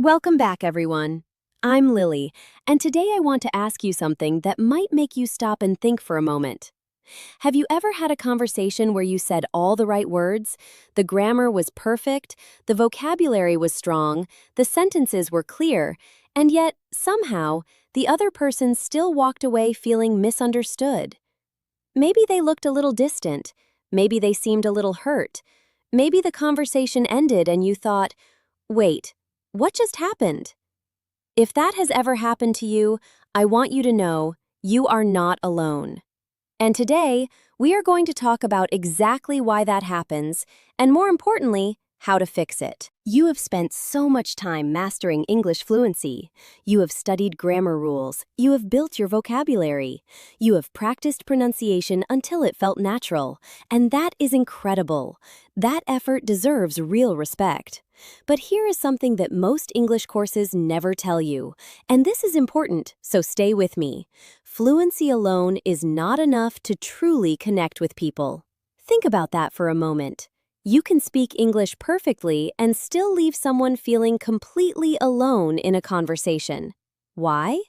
Welcome back, everyone. I'm Lily, and today I want to ask you something that might make you stop and think for a moment. Have you ever had a conversation where you said all the right words? The grammar was perfect, the vocabulary was strong, the sentences were clear, and yet, somehow, the other person still walked away feeling misunderstood? Maybe they looked a little distant. Maybe they seemed a little hurt. Maybe the conversation ended and you thought, wait, what just happened? If that has ever happened to you, I want you to know you are not alone. And today, we are going to talk about exactly why that happens, and more importantly, how to fix it. You have spent so much time mastering English fluency. You have studied grammar rules. You have built your vocabulary. You have practiced pronunciation until it felt natural. And that is incredible. That effort deserves real respect. But here is something that most English courses never tell you. And this is important, so stay with me. Fluency alone is not enough to truly connect with people. Think about that for a moment. You can speak English perfectly and still leave someone feeling completely alone in a conversation. Why?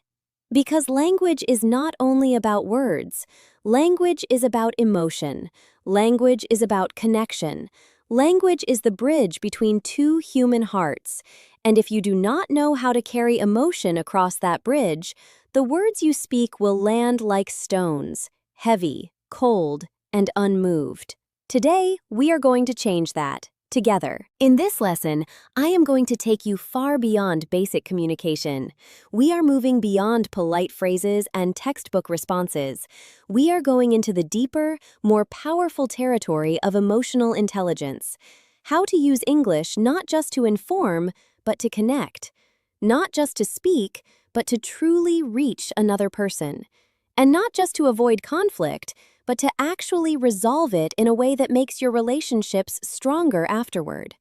Because language is not only about words. Language is about emotion. Language is about connection. Language is the bridge between two human hearts. And if you do not know how to carry emotion across that bridge, the words you speak will land like stones, heavy, cold, and unmoved. Today, we are going to change that, together. In this lesson, I am going to take you far beyond basic communication. We are moving beyond polite phrases and textbook responses. We are going into the deeper, more powerful territory of emotional intelligence. How to use English not just to inform, but to connect. Not just to speak, but to truly reach another person. And not just to avoid conflict, but to actually resolve it in a way that makes your relationships stronger afterward.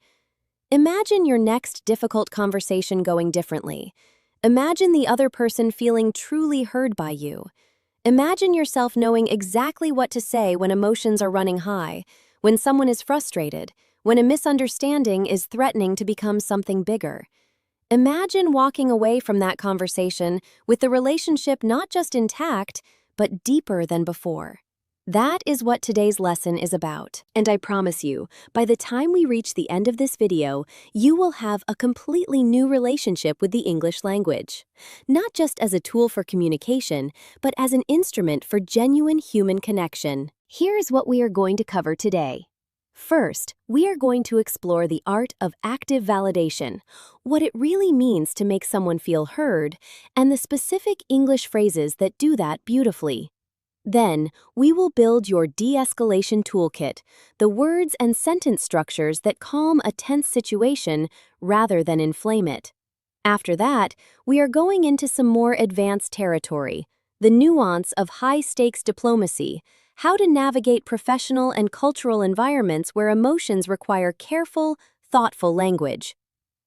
Imagine your next difficult conversation going differently. Imagine the other person feeling truly heard by you. Imagine yourself knowing exactly what to say when emotions are running high, when someone is frustrated, when a misunderstanding is threatening to become something bigger. Imagine walking away from that conversation with the relationship not just intact, but deeper than before. That is what today's lesson is about, and I promise you, by the time we reach the end of this video, you will have a completely new relationship with the English language. Not just as a tool for communication, but as an instrument for genuine human connection. Here's what we are going to cover today. First, we are going to explore the art of active validation, what it really means to make someone feel heard, and the specific English phrases that do that beautifully. Then, we will build your de-escalation toolkit, the words and sentence structures that calm a tense situation rather than inflame it. After that, we are going into some more advanced territory, the nuance of high-stakes diplomacy, how to navigate professional and cultural environments where emotions require careful, thoughtful language.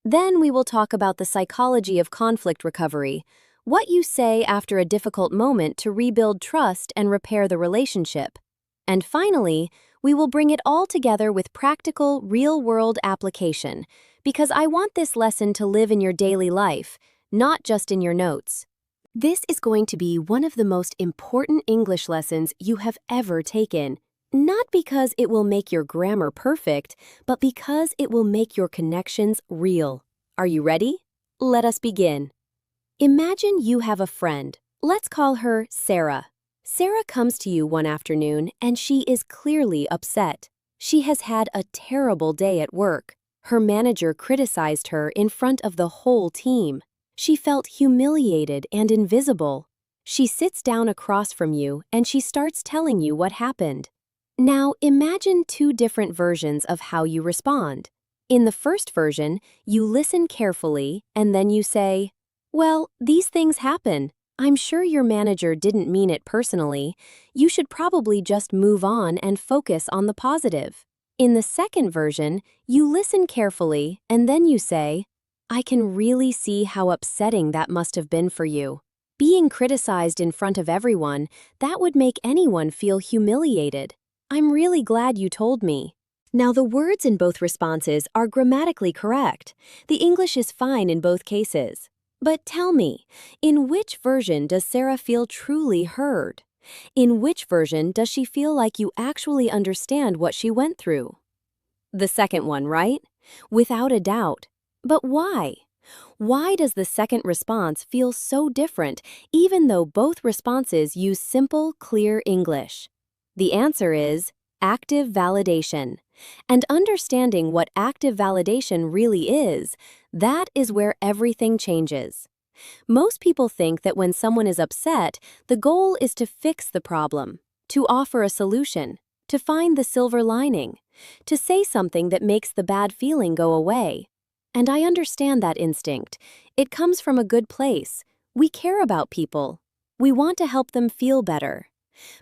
Then we will talk about the psychology of conflict recovery, what you say after a difficult moment to rebuild trust and repair the relationship. And finally, we will bring it all together with practical, real-world application, because I want this lesson to live in your daily life, not just in your notes. This is going to be one of the most important English lessons you have ever taken, not because it will make your grammar perfect, but because it will make your connections real. Are you ready? Let us begin. Imagine you have a friend. Let's call her Sarah. Sarah comes to you one afternoon and she is clearly upset. She has had a terrible day at work. Her manager criticized her in front of the whole team. She felt humiliated and invisible. She sits down across from you and she starts telling you what happened. Now imagine two different versions of how you respond. In the first version, you listen carefully and then you say, "Well, these things happen. I'm sure your manager didn't mean it personally. You should probably just move on and focus on the positive." In the second version, you listen carefully and then you say, "I can really see how upsetting that must have been for you. Being criticized in front of everyone, that would make anyone feel humiliated. I'm really glad you told me." Now, the words in both responses are grammatically correct. The English is fine in both cases. But tell me, in which version does Sarah feel truly heard? In which version does she feel like you actually understand what she went through? The second one, right? Without a doubt. But why? Why does the second response feel so different, even though both responses use simple, clear English? The answer is active validation. And understanding what active validation really is, that is where everything changes. Most people think that when someone is upset, the goal is to fix the problem, to offer a solution, to find the silver lining, to say something that makes the bad feeling go away. And I understand that instinct. It comes from a good place. We care about people. We want to help them feel better.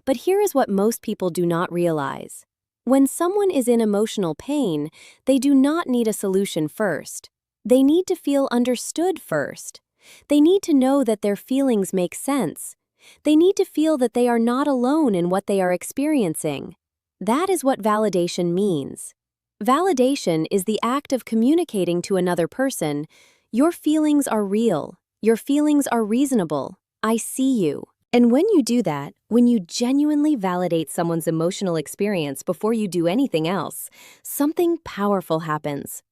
But here is what most people do not realize. When someone is in emotional pain, they do not need a solution first. They need to feel understood first. They need to know that their feelings make sense. They need to feel that they are not alone in what they are experiencing. That is what validation means. Validation is the act of communicating to another person, "Your feelings are real. Your feelings are reasonable. I see you." And when you do that, when you genuinely validate someone's emotional experience before you do anything else, something powerful happens.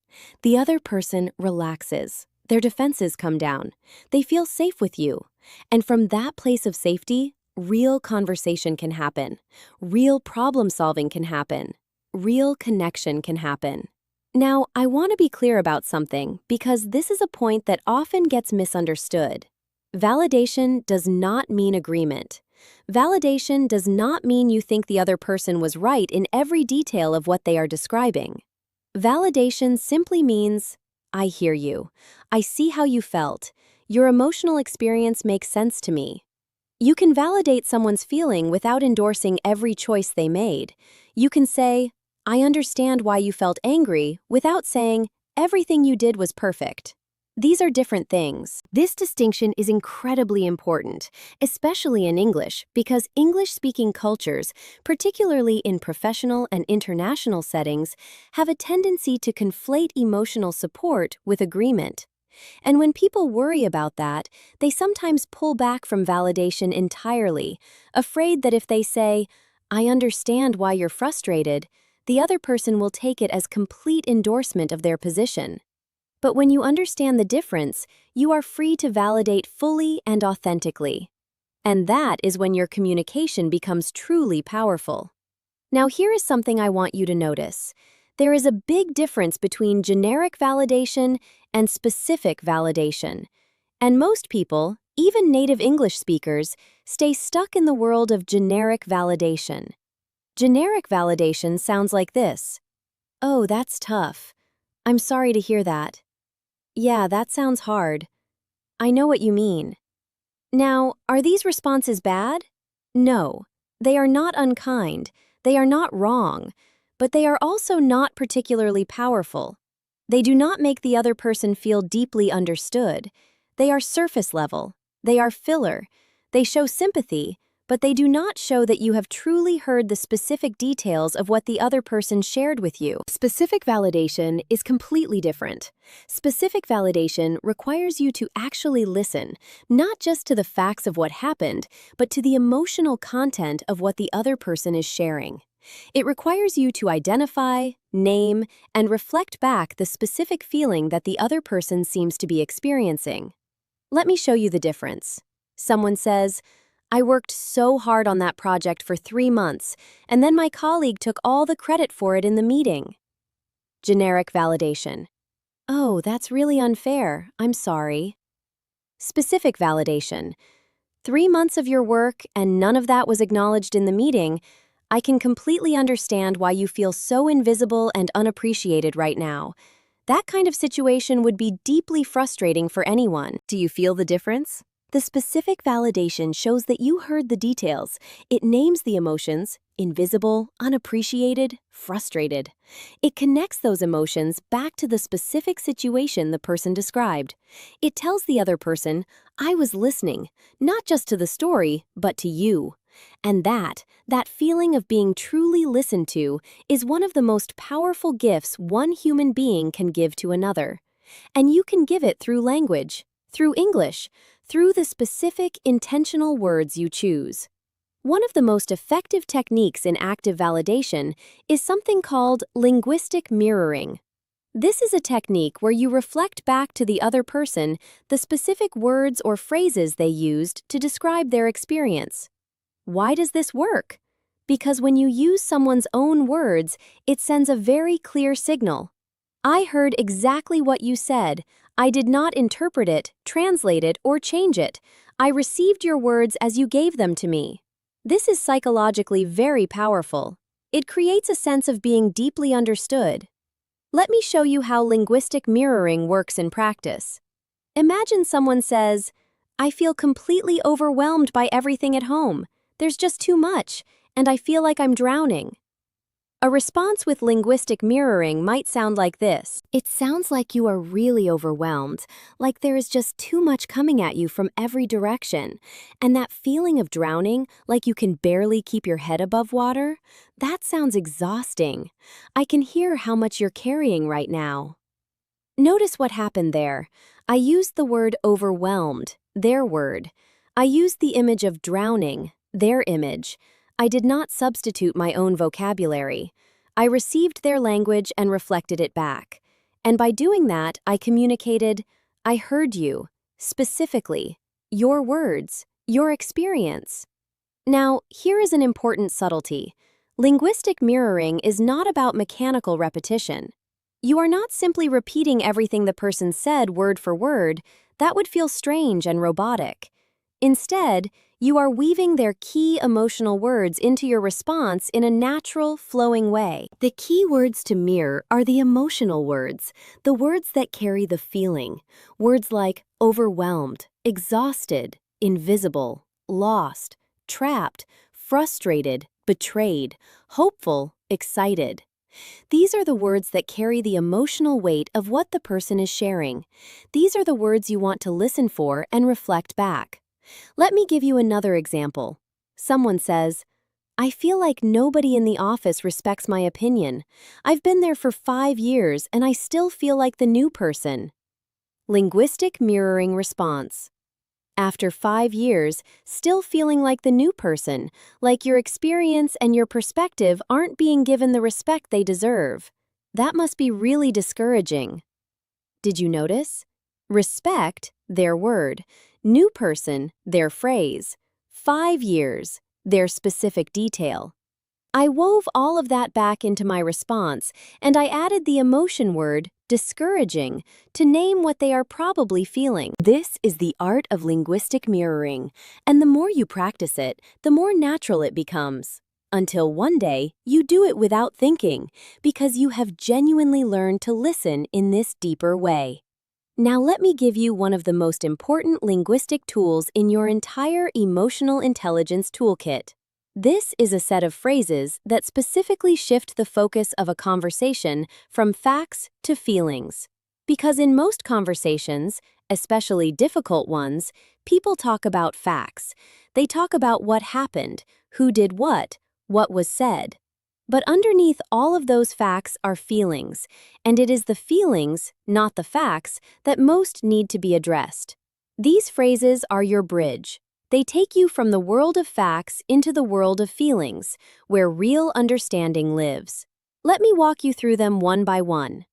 The other person relaxes. Their defenses come down. They feel safe with you. And from that place of safety, real conversation can happen. Real problem solving can happen. Real connection can happen. Now, I want to be clear about something because this is a point that often gets misunderstood. Validation does not mean agreement. Validation does not mean you think the other person was right in every detail of what they are describing. Validation simply means, "I hear you. I see how you felt. Your emotional experience makes sense to me." You can validate someone's feeling without endorsing every choice they made. You can say, "I understand why you felt angry," without saying, "Everything you did was perfect." These are different things. This distinction is incredibly important, especially in English, because English-speaking cultures, particularly in professional and international settings, have a tendency to conflate emotional support with agreement. And when people worry about that, they sometimes pull back from validation entirely, afraid that if they say, "I understand why you're frustrated," the other person will take it as complete endorsement of their position. But when you understand the difference, you are free to validate fully and authentically. And that is when your communication becomes truly powerful. Now, here is something I want you to notice. There is a big difference between generic validation and specific validation. And most people, even native English speakers, stay stuck in the world of generic validation. Generic validation sounds like this. "Oh, that's tough. I'm sorry to hear that. Yeah, that sounds hard. I know what you mean." Now, are these responses bad? No. They are not unkind. They are not wrong. But they are also not particularly powerful. They do not make the other person feel deeply understood. They are surface level. They are filler. They show sympathy, but they do not show that you have truly heard the specific details of what the other person shared with you. Specific validation is completely different. Specific validation requires you to actually listen, not just to the facts of what happened, but to the emotional content of what the other person is sharing. It requires you to identify, name, and reflect back the specific feeling that the other person seems to be experiencing. Let me show you the difference. Someone says, "I worked so hard on that project for 3 months, and then my colleague took all the credit for it in the meeting." Generic validation. "Oh, that's really unfair. I'm sorry." Specific validation. 3 months of your work and none of that was acknowledged in the meeting. I can completely understand why you feel so invisible and unappreciated right now. That kind of situation would be deeply frustrating for anyone. Do you feel the difference? The specific validation shows that you heard the details. It names the emotions: invisible, unappreciated, frustrated. It connects those emotions back to the specific situation the person described. It tells the other person, "I was listening, not just to the story, but to you." And that feeling of being truly listened to, is one of the most powerful gifts one human being can give to another. And you can give it through language, through English, through the specific, intentional words you choose. One of the most effective techniques in active validation is something called linguistic mirroring. This is a technique where you reflect back to the other person the specific words or phrases they used to describe their experience. Why does this work? Because when you use someone's own words, it sends a very clear signal. I heard exactly what you said. I did not interpret it, translate it, or change it. I received your words as you gave them to me. This is psychologically very powerful. It creates a sense of being deeply understood. Let me show you how linguistic mirroring works in practice. Imagine someone says, "I feel completely overwhelmed by everything at home. There's just too much, and I feel like I'm drowning." A response with linguistic mirroring might sound like this. It sounds like you are really overwhelmed, like there is just too much coming at you from every direction. And that feeling of drowning, like you can barely keep your head above water, that sounds exhausting. I can hear how much you're carrying right now. Notice what happened there. I used the word overwhelmed, their word. I used the image of drowning, their image. I did not substitute my own vocabulary. I received their language and reflected it back. And by doing that, I communicated, "I heard you, specifically, your words, your experience." Now, here is an important subtlety. Linguistic mirroring is not about mechanical repetition. You are not simply repeating everything the person said word for word. That would feel strange and robotic. Instead, you are weaving their key emotional words into your response in a natural, flowing way. The key words to mirror are the emotional words, the words that carry the feeling. Words like overwhelmed, exhausted, invisible, lost, trapped, frustrated, betrayed, hopeful, excited. These are the words that carry the emotional weight of what the person is sharing. These are the words you want to listen for and reflect back. Let me give you another example. Someone says, "I feel like nobody in the office respects my opinion. I've been there for 5 years and I still feel like the new person." Linguistic mirroring response. After 5 years, still feeling like the new person, like your experience and your perspective aren't being given the respect they deserve. That must be really discouraging. Did you notice? Respect, their word. New person, their phrase. 5 years, their specific detail. I wove all of that back into my response, and I added the emotion word, discouraging, to name what they are probably feeling. This is the art of linguistic mirroring, and the more you practice it, the more natural it becomes. Until one day, you do it without thinking, because you have genuinely learned to listen in this deeper way. Now let me give you one of the most important linguistic tools in your entire emotional intelligence toolkit. This is a set of phrases that specifically shift the focus of a conversation from facts to feelings. Because in most conversations, especially difficult ones, people talk about facts. They talk about what happened, who did what was said. But underneath all of those facts are feelings, and it is the feelings, not the facts, that most need to be addressed. These phrases are your bridge. They take you from the world of facts into the world of feelings, where real understanding lives. Let me walk you through them one by one.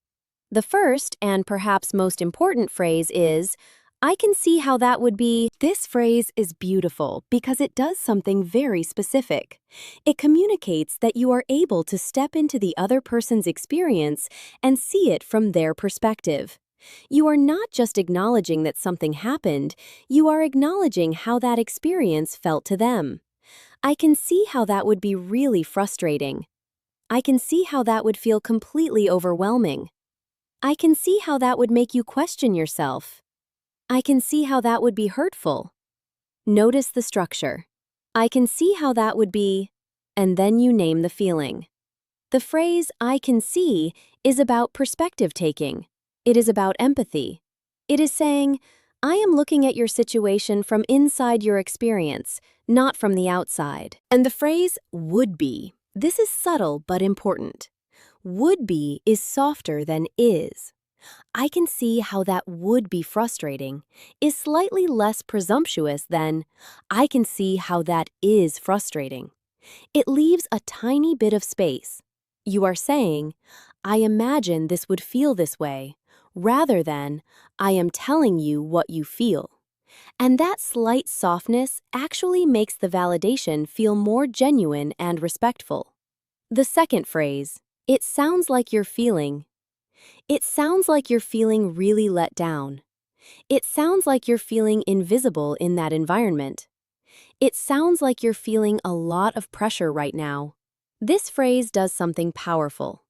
The first, and perhaps most important phrase is, "I can see how that would be." This phrase is beautiful because it does something very specific. It communicates that you are able to step into the other person's experience and see it from their perspective. You are not just acknowledging that something happened, you are acknowledging how that experience felt to them. I can see how that would be really frustrating. I can see how that would feel completely overwhelming. I can see how that would make you question yourself. I can see how that would be hurtful. Notice the structure. I can see how that would be, and then you name the feeling. The phrase, "I can see," is about perspective taking. It is about empathy. It is saying, "I am looking at your situation from inside your experience, not from the outside. And the phrase would be. This is subtle but important. Would be is softer than is. I can see how that would be frustrating is slightly less presumptuous than I can see how that is frustrating. It leaves a tiny bit of space. You are saying, I imagine this would feel this way, rather than I am telling you what you feel. And that slight softness actually makes the validation feel more genuine and respectful. The second phrase, it sounds like you're feeling. It sounds like you're feeling really let down. It sounds like you're feeling invisible in that environment. It sounds like you're feeling a lot of pressure right now. This phrase does something powerful.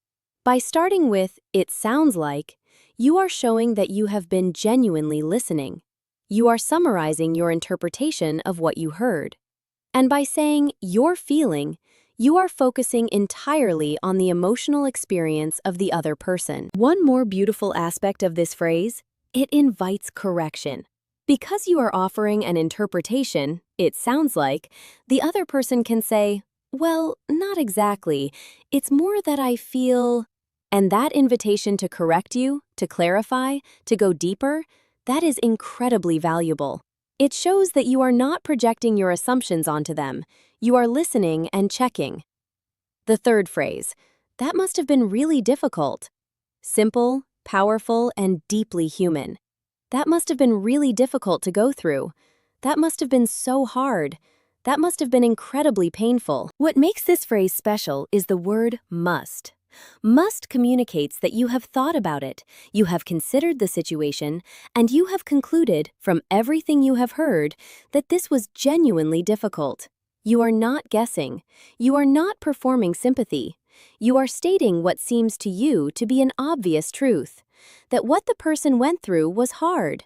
By starting with, it sounds like, you are showing that you have been genuinely listening. You are summarizing your interpretation of what you heard. And by saying, you're feeling, you are focusing entirely on the emotional experience of the other person. One more beautiful aspect of this phrase, it invites correction. Because you are offering an interpretation, it sounds like, the other person can say, well, not exactly. It's more that I feel. And that invitation to correct you, to clarify, to go deeper, that is incredibly valuable. It shows that you are not projecting your assumptions onto them. You are listening and checking. The third phrase, that must have been really difficult. Simple, powerful, and deeply human. That must have been really difficult to go through. That must have been so hard. That must have been incredibly painful. What makes this phrase special is the word must. Must communicates that you have thought about it, you have considered the situation, and you have concluded, from everything you have heard, that this was genuinely difficult. You are not guessing. You are not performing sympathy. You are stating what seems to you to be an obvious truth, that what the person went through was hard.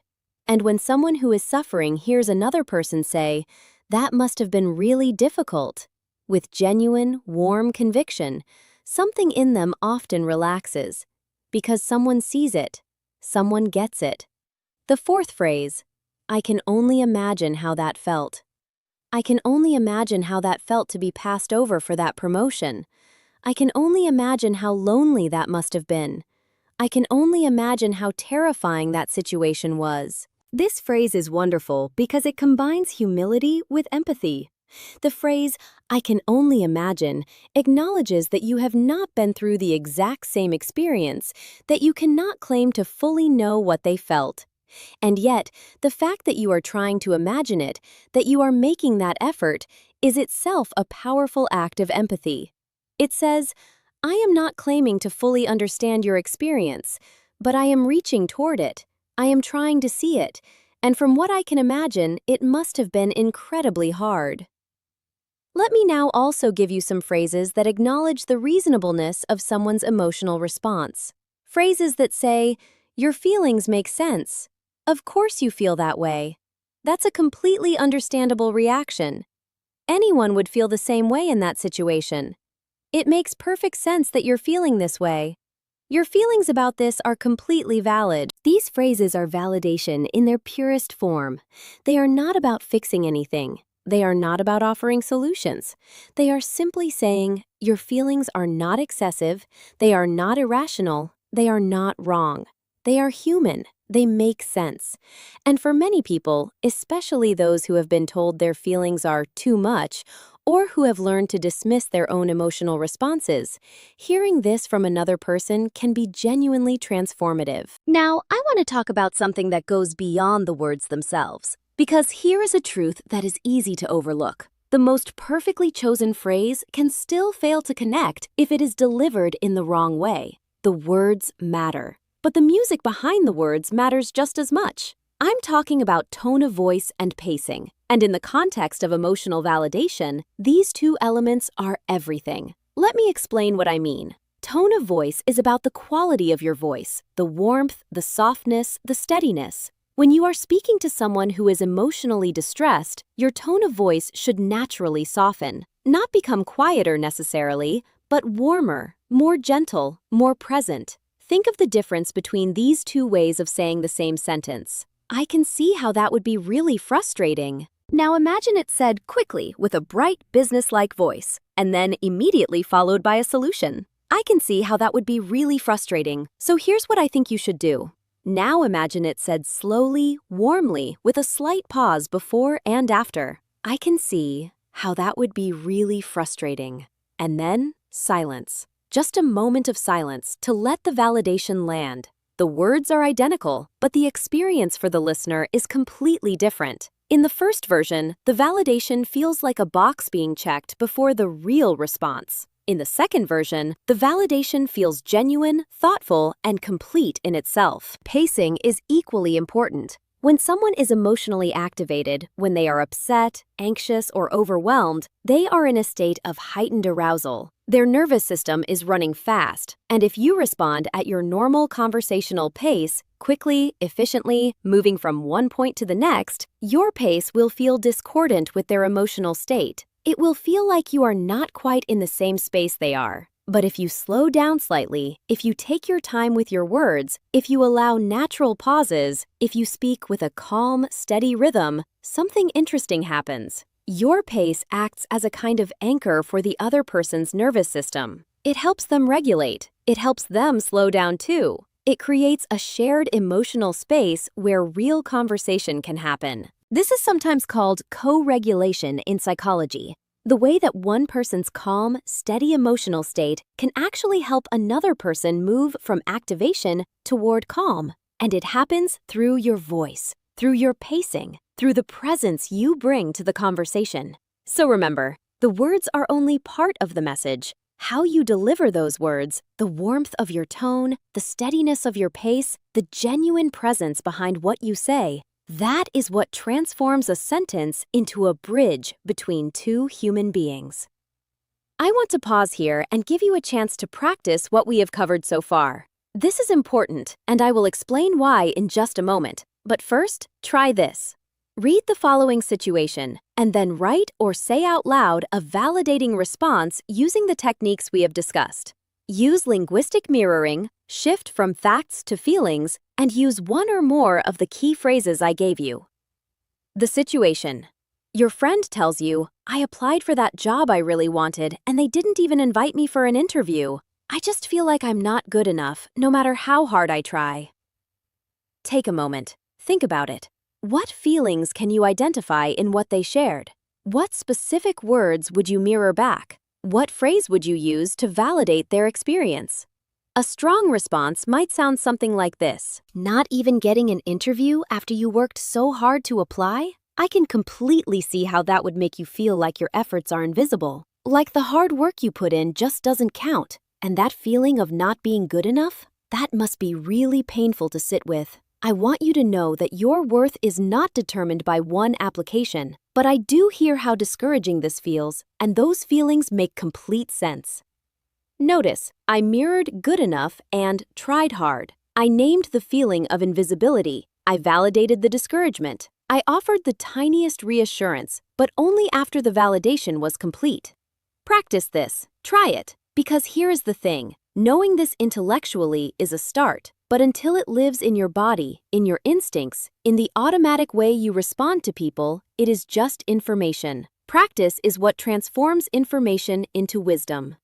And when someone who is suffering hears another person say, that must have been really difficult, with genuine, warm conviction, something in them often relaxes, because someone sees it, someone gets it. The fourth phrase, I can only imagine how that felt. I can only imagine how that felt to be passed over for that promotion. I can only imagine how lonely that must have been. I can only imagine how terrifying that situation was. This phrase is wonderful because it combines humility with empathy. The phrase, I can only imagine, acknowledges that you have not been through the exact same experience, that you cannot claim to fully know what they felt. And yet, the fact that you are trying to imagine it, that you are making that effort, is itself a powerful act of empathy. It says, I am not claiming to fully understand your experience, but I am reaching toward it. I am trying to see it, and from what I can imagine, it must have been incredibly hard. Let me now also give you some phrases that acknowledge the reasonableness of someone's emotional response. Phrases that say, your feelings make sense. Of course you feel that way. That's a completely understandable reaction. Anyone would feel the same way in that situation. It makes perfect sense that you're feeling this way. Your feelings about this are completely valid. These phrases are validation in their purest form. They are not about fixing anything. They are not about offering solutions. They are simply saying, your feelings are not excessive, they are not irrational, they are not wrong. They are human. They make sense. And for many people, especially those who have been told their feelings are too much, or who have learned to dismiss their own emotional responses, hearing this from another person can be genuinely transformative. Now, I want to talk about something that goes beyond the words themselves. Because here is a truth that is easy to overlook. The most perfectly chosen phrase can still fail to connect if it is delivered in the wrong way. The words matter. But the music behind the words matters just as much. I'm talking about tone of voice and pacing. And in the context of emotional validation, these two elements are everything. Let me explain what I mean. Tone of voice is about the quality of your voice, the warmth, the softness, the steadiness. When you are speaking to someone who is emotionally distressed, your tone of voice should naturally soften, not become quieter necessarily, but warmer, more gentle, more present. Think of the difference between these two ways of saying the same sentence. I can see how that would be really frustrating. Now imagine it said quickly with a bright, business-like voice, and then immediately followed by a solution. I can see how that would be really frustrating, so here's what I think you should do. Now imagine it said slowly, warmly, with a slight pause before and after. I can see how that would be really frustrating. And then, silence. Just a moment of silence to let the validation land. The words are identical, but the experience for the listener is completely different. In the first version, the validation feels like a box being checked before the real response. In the second version, the validation feels genuine, thoughtful, and complete in itself. Pacing is equally important. When someone is emotionally activated, when they are upset, anxious, or overwhelmed, they are in a state of heightened arousal. Their nervous system is running fast, and if you respond at your normal conversational pace, quickly, efficiently, moving from one point to the next, your pace will feel discordant with their emotional state. It will feel like you are not quite in the same space they are. But if you slow down slightly, if you take your time with your words, if you allow natural pauses, if you speak with a calm, steady rhythm, something interesting happens. Your pace acts as a kind of anchor for the other person's nervous system. It helps them regulate. It helps them slow down too. It creates a shared emotional space where real conversation can happen. This is sometimes called co-regulation in psychology. The way that one person's calm, steady emotional state can actually help another person move from activation toward calm. And it happens through your voice, through your pacing, through the presence you bring to the conversation. So remember, the words are only part of the message. How you deliver those words, the warmth of your tone, the steadiness of your pace, the genuine presence behind what you say, that is what transforms a sentence into a bridge between two human beings. I want to pause here and give you a chance to practice what we have covered so far. This is important, and I will explain why in just a moment. But first, try this. Read the following situation, and then write or say out loud a validating response using the techniques we have discussed. Use linguistic mirroring, shift from facts to feelings, and use one or more of the key phrases I gave you. The situation. Your friend tells you, "I applied for that job I really wanted, and they didn't even invite me for an interview. I just feel like I'm not good enough, no matter how hard I try." Take a moment. Think about it. What feelings can you identify in what they shared? What specific words would you mirror back? What phrase would you use to validate their experience? A strong response might sound something like this. "Not even getting an interview after you worked so hard to apply? I can completely see how that would make you feel like your efforts are invisible, like the hard work you put in just doesn't count. And that feeling of not being good enough? That must be really painful to sit with. I want you to know that your worth is not determined by one application, but I do hear how discouraging this feels, and those feelings make complete sense." Notice, I mirrored good enough and tried hard. I named the feeling of invisibility. I validated the discouragement. I offered the tiniest reassurance, but only after the validation was complete. Practice this. Try it. Because here is the thing. Knowing this intellectually is a start, but until it lives in your body, in your instincts, in the automatic way you respond to people, it is just information. Practice is what transforms information into wisdom.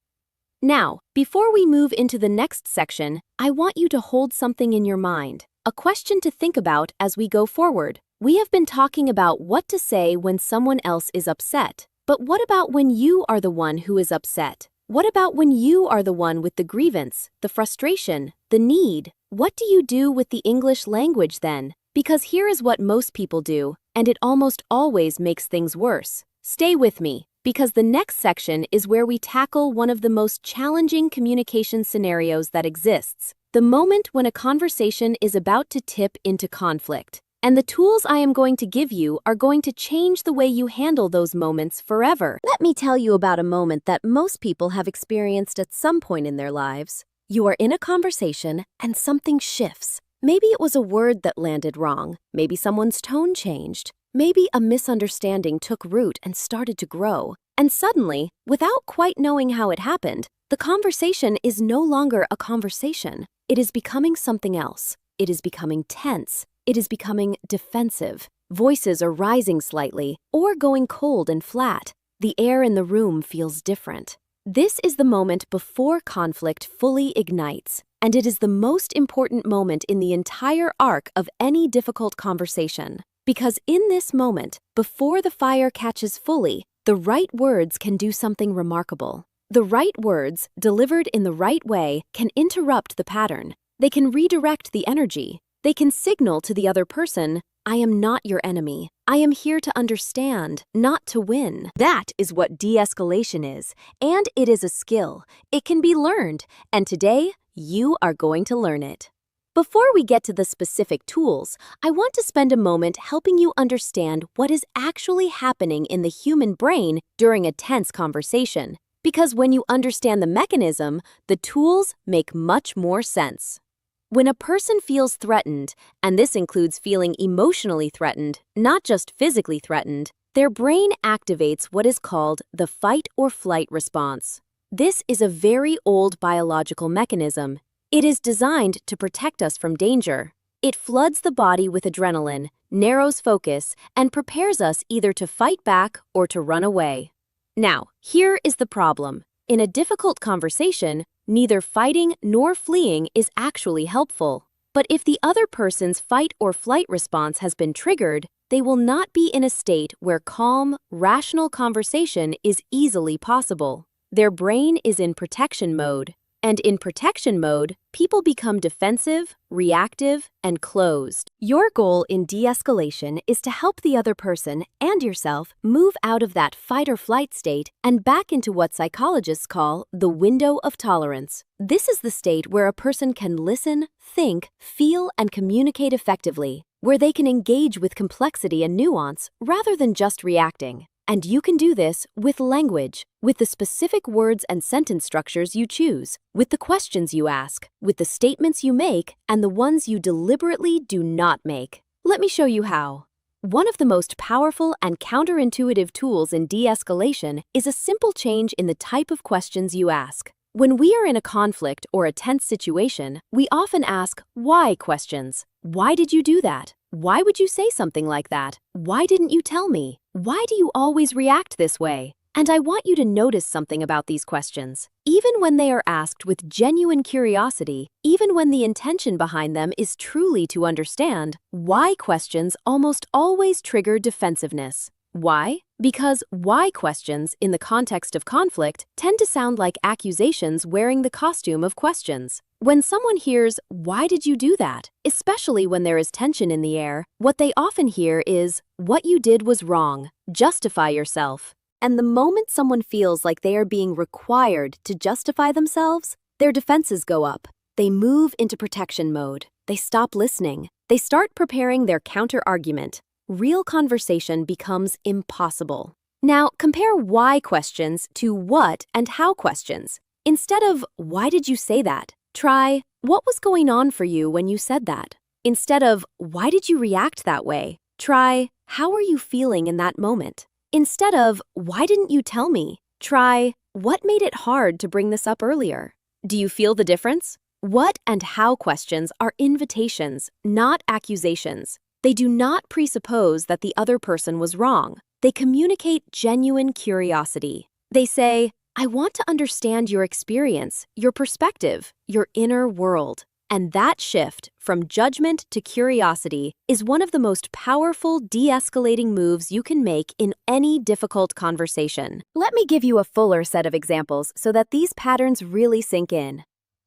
Now, before we move into the next section, I want you to hold something in your mind, a question to think about as we go forward. We have been talking about what to say when someone else is upset, but what about when you are the one who is upset? What about when you are the one with the grievance, the frustration, the need? What do you do with the English language then? Because here is what most people do, and it almost always makes things worse. Stay with me, because the next section is where we tackle one of the most challenging communication scenarios that exists, the moment when a conversation is about to tip into conflict. And the tools I am going to give you are going to change the way you handle those moments forever. Let me tell you about a moment that most people have experienced at some point in their lives. You are in a conversation and something shifts. Maybe it was a word that landed wrong. Maybe someone's tone changed. Maybe a misunderstanding took root and started to grow. And suddenly, without quite knowing how it happened, the conversation is no longer a conversation. It is becoming something else. It is becoming tense. It is becoming defensive, Voices are rising slightly or going cold and flat. The air in the room feels different. This is the moment before conflict fully ignites, and it is the most important moment in the entire arc of any difficult conversation. Because in this moment, before the fire catches fully, the right words can do something remarkable. The right words, delivered in the right way, can interrupt the pattern. They can redirect the energy. They can signal to the other person, I am not your enemy. I am here to understand, not to win. That is what de-escalation is, and it is a skill. It can be learned, and today, you are going to learn it. Before we get to the specific tools, I want to spend a moment helping you understand what is actually happening in the human brain during a tense conversation. Because when you understand the mechanism, the tools make much more sense. When a person feels threatened, and this includes feeling emotionally threatened, not just physically threatened, their brain activates what is called the fight or flight response. This is a very old biological mechanism. It is designed to protect us from danger. It floods the body with adrenaline, narrows focus, and prepares us either to fight back or to run away. Now, here is the problem. In a difficult conversation, neither fighting nor fleeing is actually helpful. But if the other person's fight or flight response has been triggered, they will not be in a state where calm, rational conversation is easily possible. Their brain is in protection mode. And in protection mode, people become defensive, reactive, and closed. Your goal in de-escalation is to help the other person and yourself move out of that fight or flight state and back into what psychologists call the window of tolerance. This is the state where a person can listen, think, feel, and communicate effectively, where they can engage with complexity and nuance rather than just reacting. And you can do this with language, with the specific words and sentence structures you choose, with the questions you ask, with the statements you make, and the ones you deliberately do not make. Let me show you how. One of the most powerful and counterintuitive tools in de-escalation is a simple change in the type of questions you ask. When we are in a conflict or a tense situation, we often ask why questions. Why did you do that? Why would you say something like that? Why didn't you tell me? Why do you always react this way? And I want you to notice something about these questions. Even when they are asked with genuine curiosity, even when the intention behind them is truly to understand, why questions almost always trigger defensiveness. Why? Because why questions, in the context of conflict, tend to sound like accusations wearing the costume of questions. When someone hears, why did you do that? Especially when there is tension in the air, what they often hear is, what you did was wrong. Justify yourself. And the moment someone feels like they are being required to justify themselves, their defenses go up. They move into protection mode. They stop listening. They start preparing their counter-argument. Real conversation becomes impossible. Now, compare why questions to what and how questions. Instead of, why did you say that? Try, what was going on for you when you said that? Instead of, why did you react that way? Try, how are you feeling in that moment? Instead of, why didn't you tell me? Try, what made it hard to bring this up earlier? Do you feel the difference? What and how questions are invitations, not accusations. They do not presuppose that the other person was wrong. They communicate genuine curiosity. They say, I want to understand your experience, your perspective, your inner world. And that shift from judgment to curiosity is one of the most powerful de-escalating moves you can make in any difficult conversation. Let me give you a fuller set of examples so that these patterns really sink in.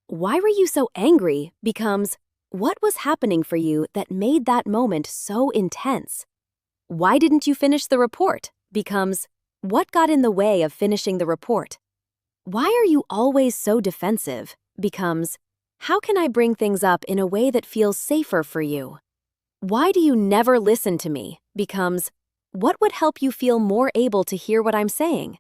Why were you so angry becomes, what was happening for you that made that moment so intense? Why didn't you finish the report becomes, what got in the way of finishing the report? Why are you always so defensive becomes, how can I bring things up in a way that feels safer for you? Why do you never listen to me becomes, what would help you feel more able to hear what I'm saying?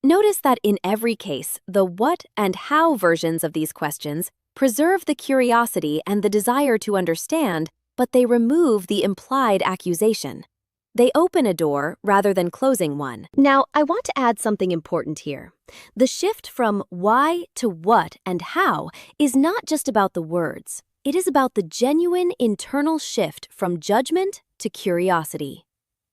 Notice that in every case, the what and how versions of these questions preserve the curiosity and the desire to understand, but they remove the implied accusation. They open a door rather than closing one. Now, I want to add something important here. The shift from why to what and how is not just about the words. It is about the genuine internal shift from judgment to curiosity.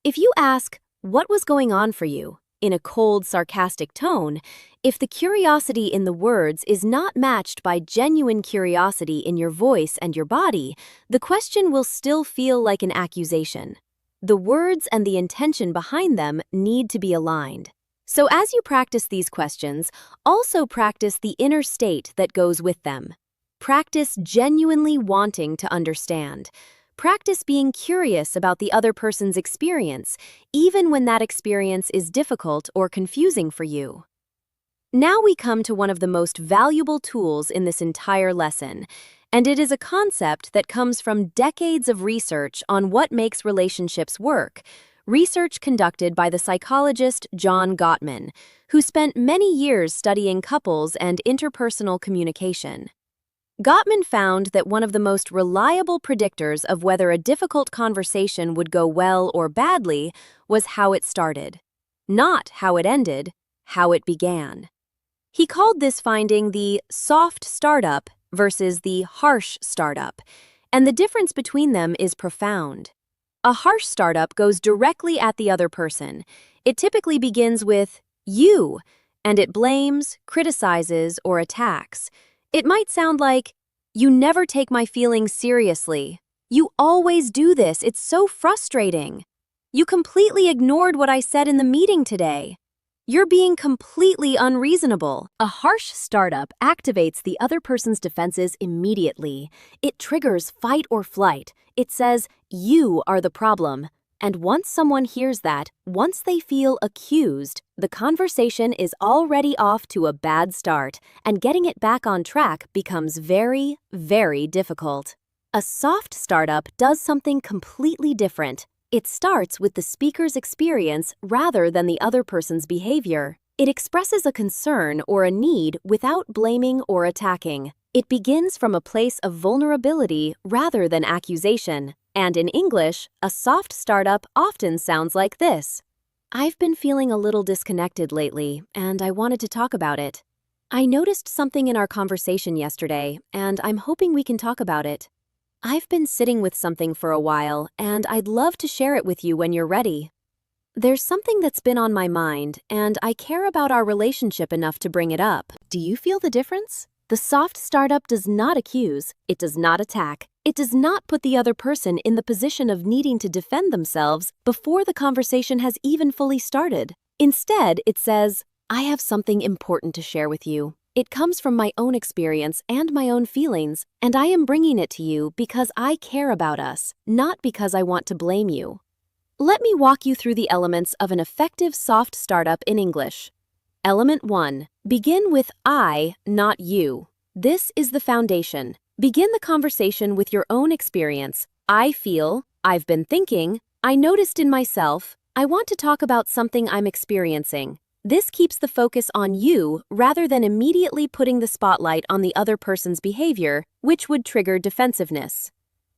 If you ask, "What was going on for you?" in a cold, sarcastic tone, if the curiosity in the words is not matched by genuine curiosity in your voice and your body, the question will still feel like an accusation. The words and the intention behind them need to be aligned. So as you practice these questions, also practice the inner state that goes with them. Practice genuinely wanting to understand. Practice being curious about the other person's experience, even when that experience is difficult or confusing for you. Now we come to one of the most valuable tools in this entire lesson, and it is a concept that comes from decades of research on what makes relationships work, research conducted by the psychologist John Gottman, who spent many years studying couples and interpersonal communication. Gottman found that one of the most reliable predictors of whether a difficult conversation would go well or badly was how it started. Not how it ended, how it began. He called this finding the soft startup versus the harsh startup, and the difference between them is profound. A harsh startup goes directly at the other person. It typically begins with "you," and it blames, criticizes, or attacks. It might sound like, "You never take my feelings seriously. You always do this, it's so frustrating. You completely ignored what I said in the meeting today. You're being completely unreasonable." A harsh startup activates the other person's defenses immediately. It triggers fight or flight. It says, "You are the problem." And once someone hears that, once they feel accused, the conversation is already off to a bad start, and getting it back on track becomes very, very difficult. A soft startup does something completely different. It starts with the speaker's experience rather than the other person's behavior. It expresses a concern or a need without blaming or attacking. It begins from a place of vulnerability rather than accusation. And in English, a soft startup often sounds like this. "I've been feeling a little disconnected lately, and I wanted to talk about it. I noticed something in our conversation yesterday, and I'm hoping we can talk about it. I've been sitting with something for a while, and I'd love to share it with you when you're ready. There's something that's been on my mind, and I care about our relationship enough to bring it up." Do you feel the difference? The soft startup does not accuse, it does not attack, it does not put the other person in the position of needing to defend themselves before the conversation has even fully started. Instead, it says, "I have something important to share with you. It comes from my own experience and my own feelings, and I am bringing it to you because I care about us, not because I want to blame you." Let me walk you through the elements of an effective soft startup in English. Element 1. Begin with "I," not "you." This is the foundation. Begin the conversation with your own experience. "I feel," "I've been thinking," "I noticed in myself," "I want to talk about something I'm experiencing." This keeps the focus on you rather than immediately putting the spotlight on the other person's behavior, which would trigger defensiveness.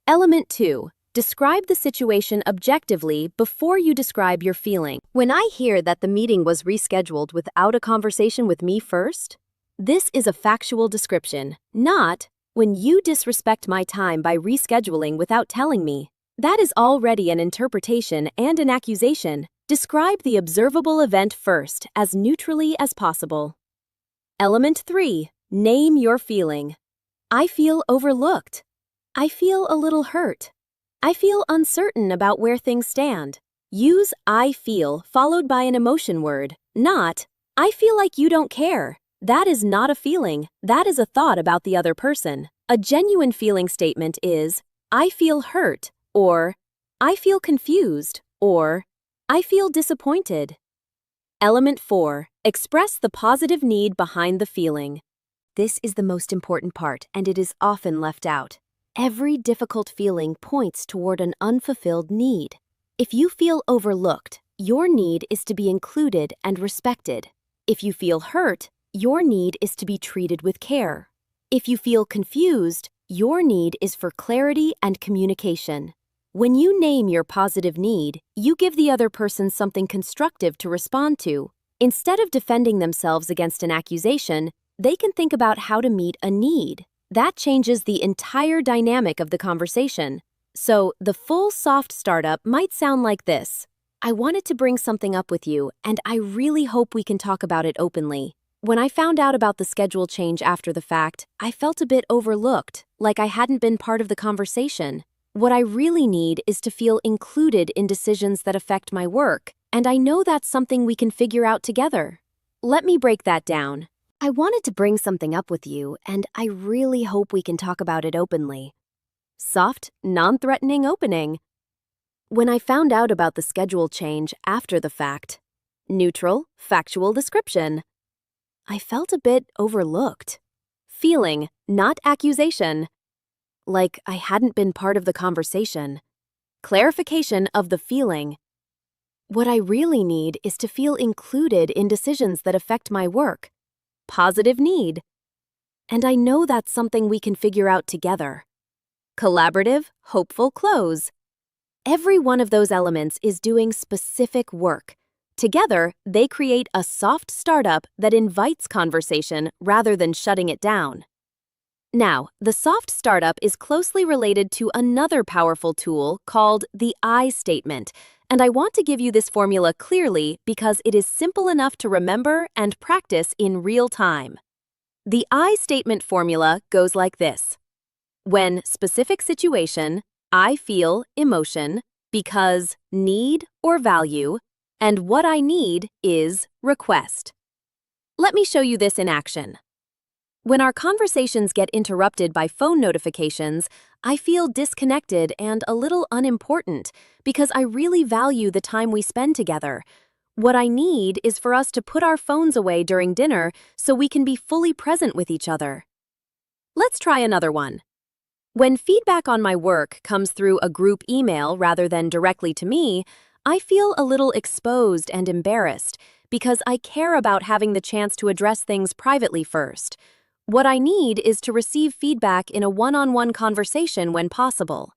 Element 2. Describe the situation objectively before you describe your feeling. "When I hear that the meeting was rescheduled without a conversation with me first," this is a factual description, not "when you disrespect my time by rescheduling without telling me." That is already an interpretation and an accusation. Describe the observable event first, as neutrally as possible. Element 3. Name your feeling. "I feel overlooked." "I feel a little hurt." "I feel uncertain about where things stand." Use "I feel" followed by an emotion word, not "I feel like you don't care." That is not a feeling, that is a thought about the other person. A genuine feeling statement is, "I feel hurt," or "I feel confused," or "I feel disappointed." Element 4. Express the positive need behind the feeling. This is the most important part, and it is often left out. Every difficult feeling points toward an unfulfilled need. If you feel overlooked, your need is to be included and respected. If you feel hurt, your need is to be treated with care. If you feel confused, your need is for clarity and communication. When you name your positive need, you give the other person something constructive to respond to. Instead of defending themselves against an accusation, they can think about how to meet a need. That changes the entire dynamic of the conversation. So, the full soft startup might sound like this. I wanted to bring something up with you, and I really hope we can talk about it openly. When I found out about the schedule change after the fact, I felt a bit overlooked, like I hadn't been part of the conversation. What I really need is to feel included in decisions that affect my work, and I know that's something we can figure out together. Let me break that down. I wanted to bring something up with you, and I really hope we can talk about it openly. Soft, non-threatening opening. When I found out about the schedule change after the fact, neutral, factual description. I felt a bit overlooked. Feeling, not accusation. Like I hadn't been part of the conversation. Clarification of the feeling. What I really need is to feel included in decisions that affect my work. Positive need. And I know that's something we can figure out together. Collaborative, hopeful close. Every one of those elements is doing specific work. Together, they create a soft startup that invites conversation rather than shutting it down. Now, the soft startup is closely related to another powerful tool called the I statement, and I want to give you this formula clearly because it is simple enough to remember and practice in real time. The I statement formula goes like this. When specific situation, I feel emotion, because need or value, and what I need is request. Let me show you this in action. When our conversations get interrupted by phone notifications, I feel disconnected and a little unimportant because I really value the time we spend together. What I need is for us to put our phones away during dinner so we can be fully present with each other. Let's try another one. When feedback on my work comes through a group email rather than directly to me, I feel a little exposed and embarrassed because I care about having the chance to address things privately first. What I need is to receive feedback in a one-on-one conversation when possible.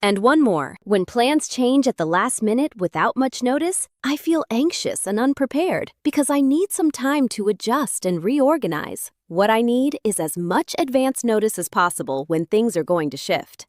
And one more. When plans change at the last minute without much notice, I feel anxious and unprepared because I need some time to adjust and reorganize. What I need is as much advance notice as possible when things are going to shift.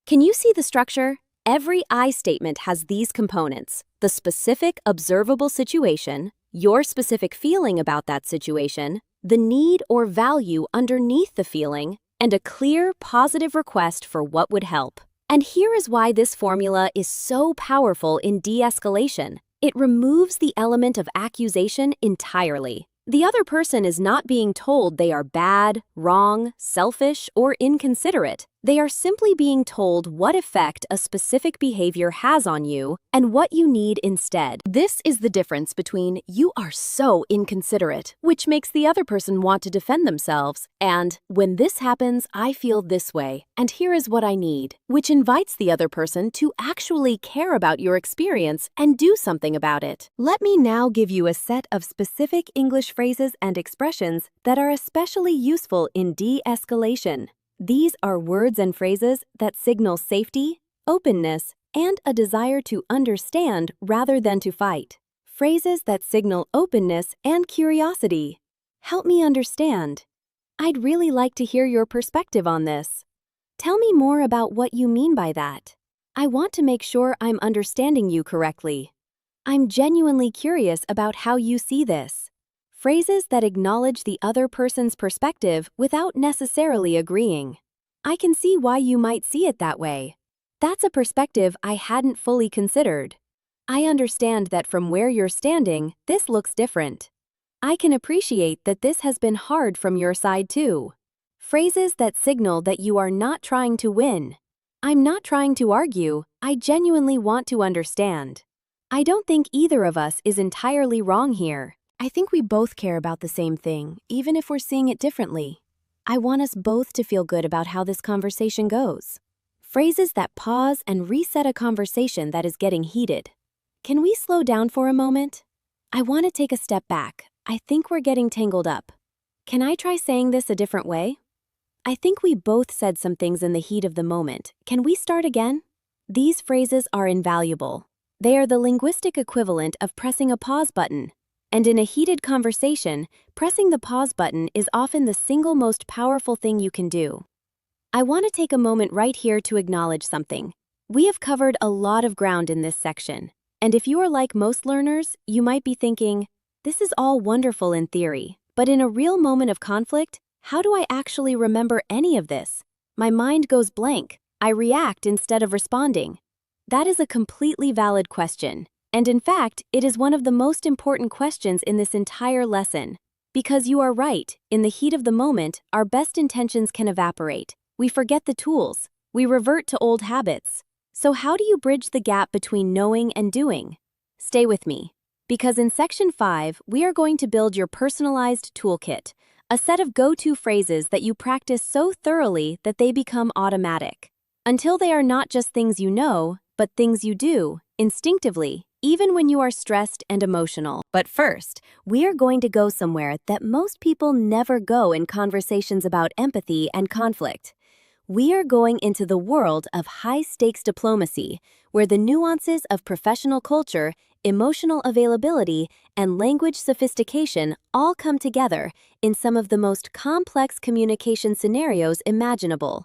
Can you see the structure? Every I statement has these components: the specific observable situation, your specific feeling about that situation, the need or value underneath the feeling, and a clear, positive request for what would help. And here is why this formula is so powerful in de-escalation. It removes the element of accusation entirely. The other person is not being told they are bad, wrong, selfish, or inconsiderate. They are simply being told what effect a specific behavior has on you and what you need instead. This is the difference between "you are so inconsiderate," which makes the other person want to defend themselves, and "when this happens, I feel this way, and here is what I need," which invites the other person to actually care about your experience and do something about it. Let me now give you a set of specific English phrases and expressions that are especially useful in de-escalation. These are words and phrases that signal safety, openness, and a desire to understand rather than to fight. Phrases that signal openness and curiosity. Help me understand. I'd really like to hear your perspective on this. Tell me more about what you mean by that. I want to make sure I'm understanding you correctly. I'm genuinely curious about how you see this. Phrases that acknowledge the other person's perspective without necessarily agreeing. I can see why you might see it that way. That's a perspective I hadn't fully considered. I understand that from where you're standing, this looks different. I can appreciate that this has been hard from your side too. Phrases that signal that you are not trying to win. I'm not trying to argue, I genuinely want to understand. I don't think either of us is entirely wrong here. I think we both care about the same thing, even if we're seeing it differently. I want us both to feel good about how this conversation goes. Phrases that pause and reset a conversation that is getting heated. Can we slow down for a moment? I want to take a step back. I think we're getting tangled up. Can I try saying this a different way? I think we both said some things in the heat of the moment. Can we start again? These phrases are invaluable. They are the linguistic equivalent of pressing a pause button. And in a heated conversation, pressing the pause button is often the single most powerful thing you can do. I want to take a moment right here to acknowledge something. We have covered a lot of ground in this section, and if you are like most learners, you might be thinking, this is all wonderful in theory, but in a real moment of conflict, how do I actually remember any of this? My mind goes blank. I react instead of responding. That is a completely valid question, and in fact, it is one of the most important questions in this entire lesson. Because you are right, in the heat of the moment, our best intentions can evaporate. We forget the tools. We revert to old habits. So how do you bridge the gap between knowing and doing? Stay with me, because in Section 5, we are going to build your personalized toolkit, a set of go-to phrases that you practice so thoroughly that they become automatic, until they are not just things you know, but things you do, instinctively, even when you are stressed and emotional. But first, we are going to go somewhere that most people never go in conversations about empathy and conflict. We are going into the world of high-stakes diplomacy, where the nuances of professional culture, emotional availability, and language sophistication all come together in some of the most complex communication scenarios imaginable.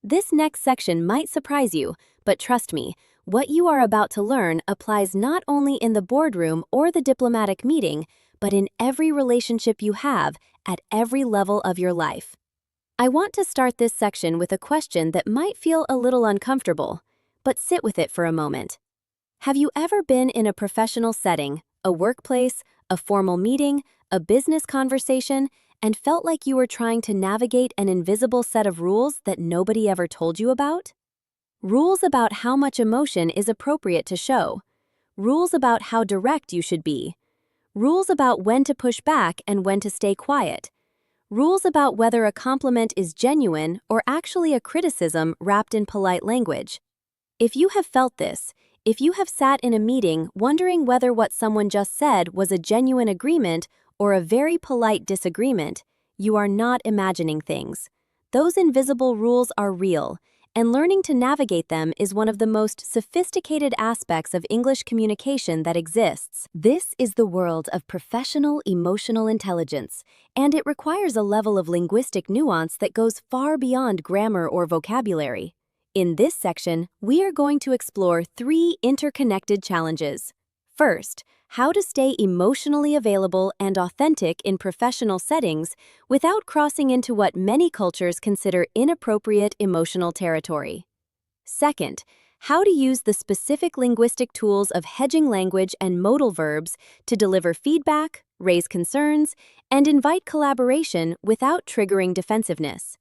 This next section might surprise you, but trust me, what you are about to learn applies not only in the boardroom or the diplomatic meeting, but in every relationship you have at every level of your life. I want to start this section with a question that might feel a little uncomfortable, but sit with it for a moment. Have you ever been in a professional setting, a workplace, a formal meeting, a business conversation, and felt like you were trying to navigate an invisible set of rules that nobody ever told you about? Rules about how much emotion is appropriate to show. Rules about how direct you should be. Rules about when to push back and when to stay quiet. Rules about whether a compliment is genuine or actually a criticism wrapped in polite language. If you have felt this, if you have sat in a meeting wondering whether what someone just said was a genuine agreement or a very polite disagreement, you are not imagining things. Those invisible rules are real, and learning to navigate them is one of the most sophisticated aspects of English communication that exists. This is the world of professional emotional intelligence, and it requires a level of linguistic nuance that goes far beyond grammar or vocabulary. In this section, we are going to explore 3 interconnected challenges. First, how to stay emotionally available and authentic in professional settings without crossing into what many cultures consider inappropriate emotional territory. Second, how to use the specific linguistic tools of hedging language and modal verbs to deliver feedback, raise concerns, and invite collaboration without triggering defensiveness.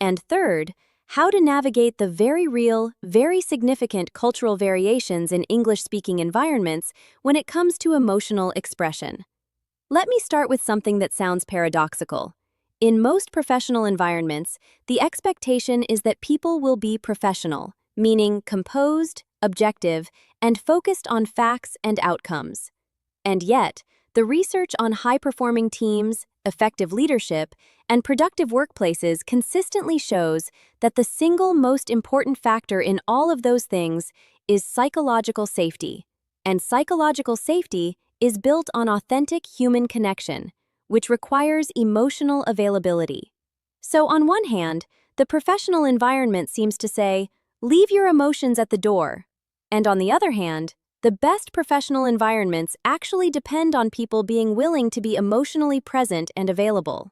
And third, how to navigate the very real, very significant cultural variations in English-speaking environments when it comes to emotional expression. Let me start with something that sounds paradoxical. In most professional environments, the expectation is that people will be professional, meaning composed, objective, and focused on facts and outcomes. And yet, the research on high-performing teams, effective leadership, and productive workplaces consistently shows that the single most important factor in all of those things is psychological safety. And psychological safety is built on authentic human connection, which requires emotional availability. So on one hand, the professional environment seems to say, leave your emotions at the door. And on the other hand, the best professional environments actually depend on people being willing to be emotionally present and available.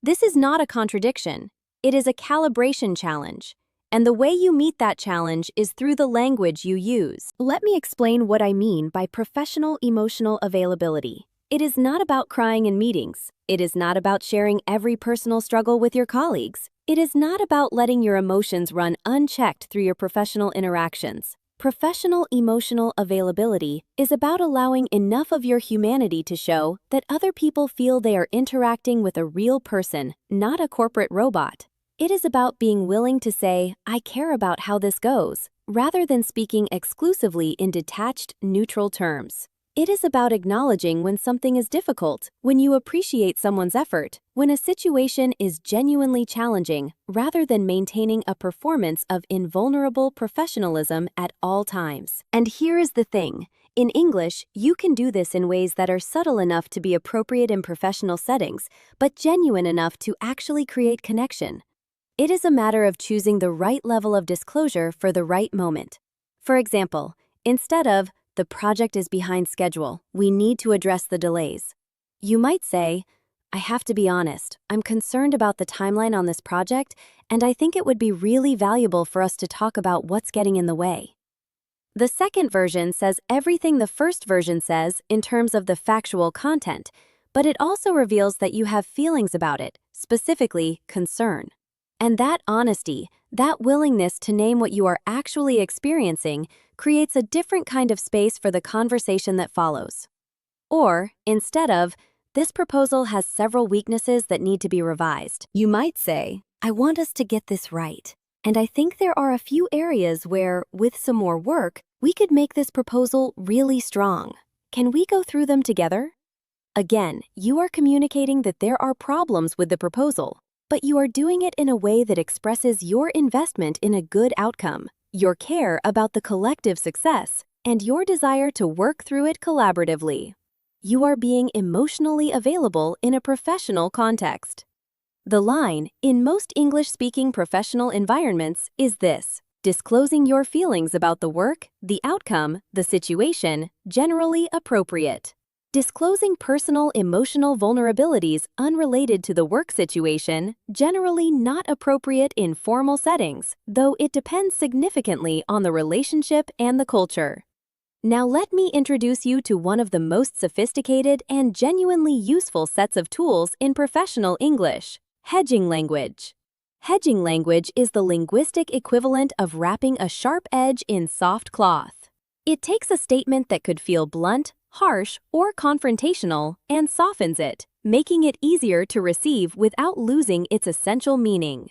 This is not a contradiction. It is a calibration challenge. And the way you meet that challenge is through the language you use. Let me explain what I mean by professional emotional availability. It is not about crying in meetings. It is not about sharing every personal struggle with your colleagues. It is not about letting your emotions run unchecked through your professional interactions. Professional emotional availability is about allowing enough of your humanity to show that other people feel they are interacting with a real person, not a corporate robot. It is about being willing to say, I care about how this goes, rather than speaking exclusively in detached, neutral terms. It is about acknowledging when something is difficult, when you appreciate someone's effort, when a situation is genuinely challenging, rather than maintaining a performance of invulnerable professionalism at all times. And here is the thing. In English, you can do this in ways that are subtle enough to be appropriate in professional settings, but genuine enough to actually create connection. It is a matter of choosing the right level of disclosure for the right moment. For example, instead of, "The project is behind schedule, we need to address the delays," you might say, "I have to be honest, I'm concerned about the timeline on this project, and I think it would be really valuable for us to talk about what's getting in the way." The second version says everything the first version says in terms of the factual content, but it also reveals that you have feelings about it, specifically concern. And that honesty, that willingness to name what you are actually experiencing, creates a different kind of space for the conversation that follows. Or, instead of, "This proposal has several weaknesses that need to be revised," you might say, "I want us to get this right. And I think there are a few areas where, with some more work, we could make this proposal really strong. Can we go through them together?" Again, you are communicating that there are problems with the proposal, but you are doing it in a way that expresses your investment in a good outcome, your care about the collective success, and your desire to work through it collaboratively. You are being emotionally available in a professional context. The line, in most English-speaking professional environments, is this: disclosing your feelings about the work, the outcome, the situation, generally appropriate. Disclosing personal emotional vulnerabilities unrelated to the work situation, generally not appropriate in formal settings, though it depends significantly on the relationship and the culture. Now let me introduce you to one of the most sophisticated and genuinely useful sets of tools in professional English: hedging language. Hedging language is the linguistic equivalent of wrapping a sharp edge in soft cloth. It takes a statement that could feel blunt, harsh, or confrontational and softens it, making it easier to receive without losing its essential meaning.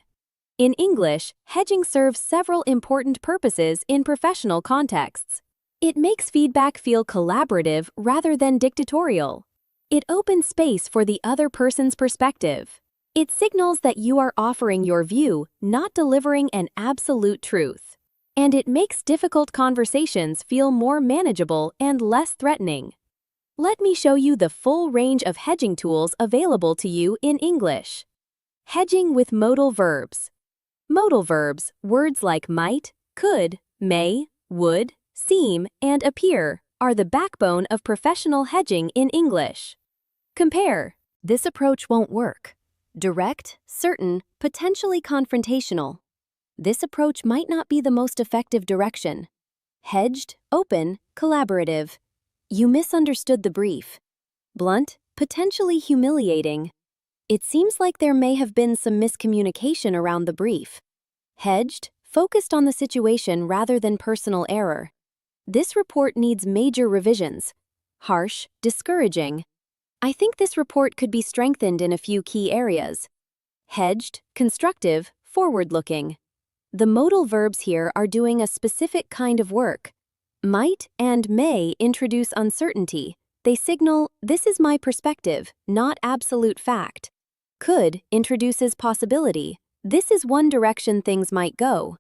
In English, hedging serves several important purposes in professional contexts. It makes feedback feel collaborative rather than dictatorial. It opens space for the other person's perspective. It signals that you are offering your view, not delivering an absolute truth. And it makes difficult conversations feel more manageable and less threatening. Let me show you the full range of hedging tools available to you in English. Hedging with modal verbs. Modal verbs, words like might, could, may, would, seem, and appear, are the backbone of professional hedging in English. Compare. This approach won't work. Direct, certain, potentially confrontational. This approach might not be the most effective direction. Hedged, open, collaborative. You misunderstood the brief. Blunt, potentially humiliating. It seems like there may have been some miscommunication around the brief. Hedged, focused on the situation rather than personal error. This report needs major revisions. Harsh, discouraging. I think this report could be strengthened in a few key areas. Hedged, constructive, forward-looking. The modal verbs here are doing a specific kind of work. Might and may introduce uncertainty. They signal, "This is my perspective, not absolute fact." Could introduces possibility. "This is one direction things might go."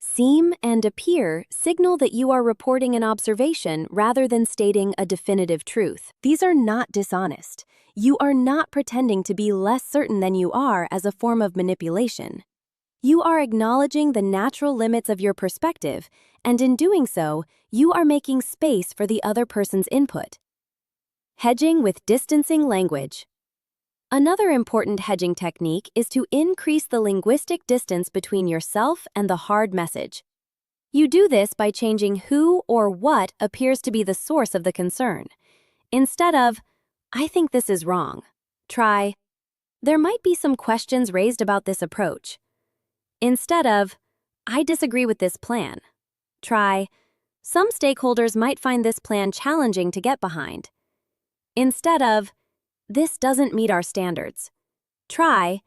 Seem and appear signal that you are reporting an observation rather than stating a definitive truth. These are not dishonest. You are not pretending to be less certain than you are as a form of manipulation. You are acknowledging the natural limits of your perspective, and in doing so, you are making space for the other person's input. Hedging with distancing language. Another important hedging technique is to increase the linguistic distance between yourself and the hard message. You do this by changing who or what appears to be the source of the concern. Instead of, "I think this is wrong," try, "There might be some questions raised about this approach." Instead of, "I disagree with this plan," try, "Some stakeholders might find this plan challenging to get behind." Instead of, "This doesn't meet our standards," try,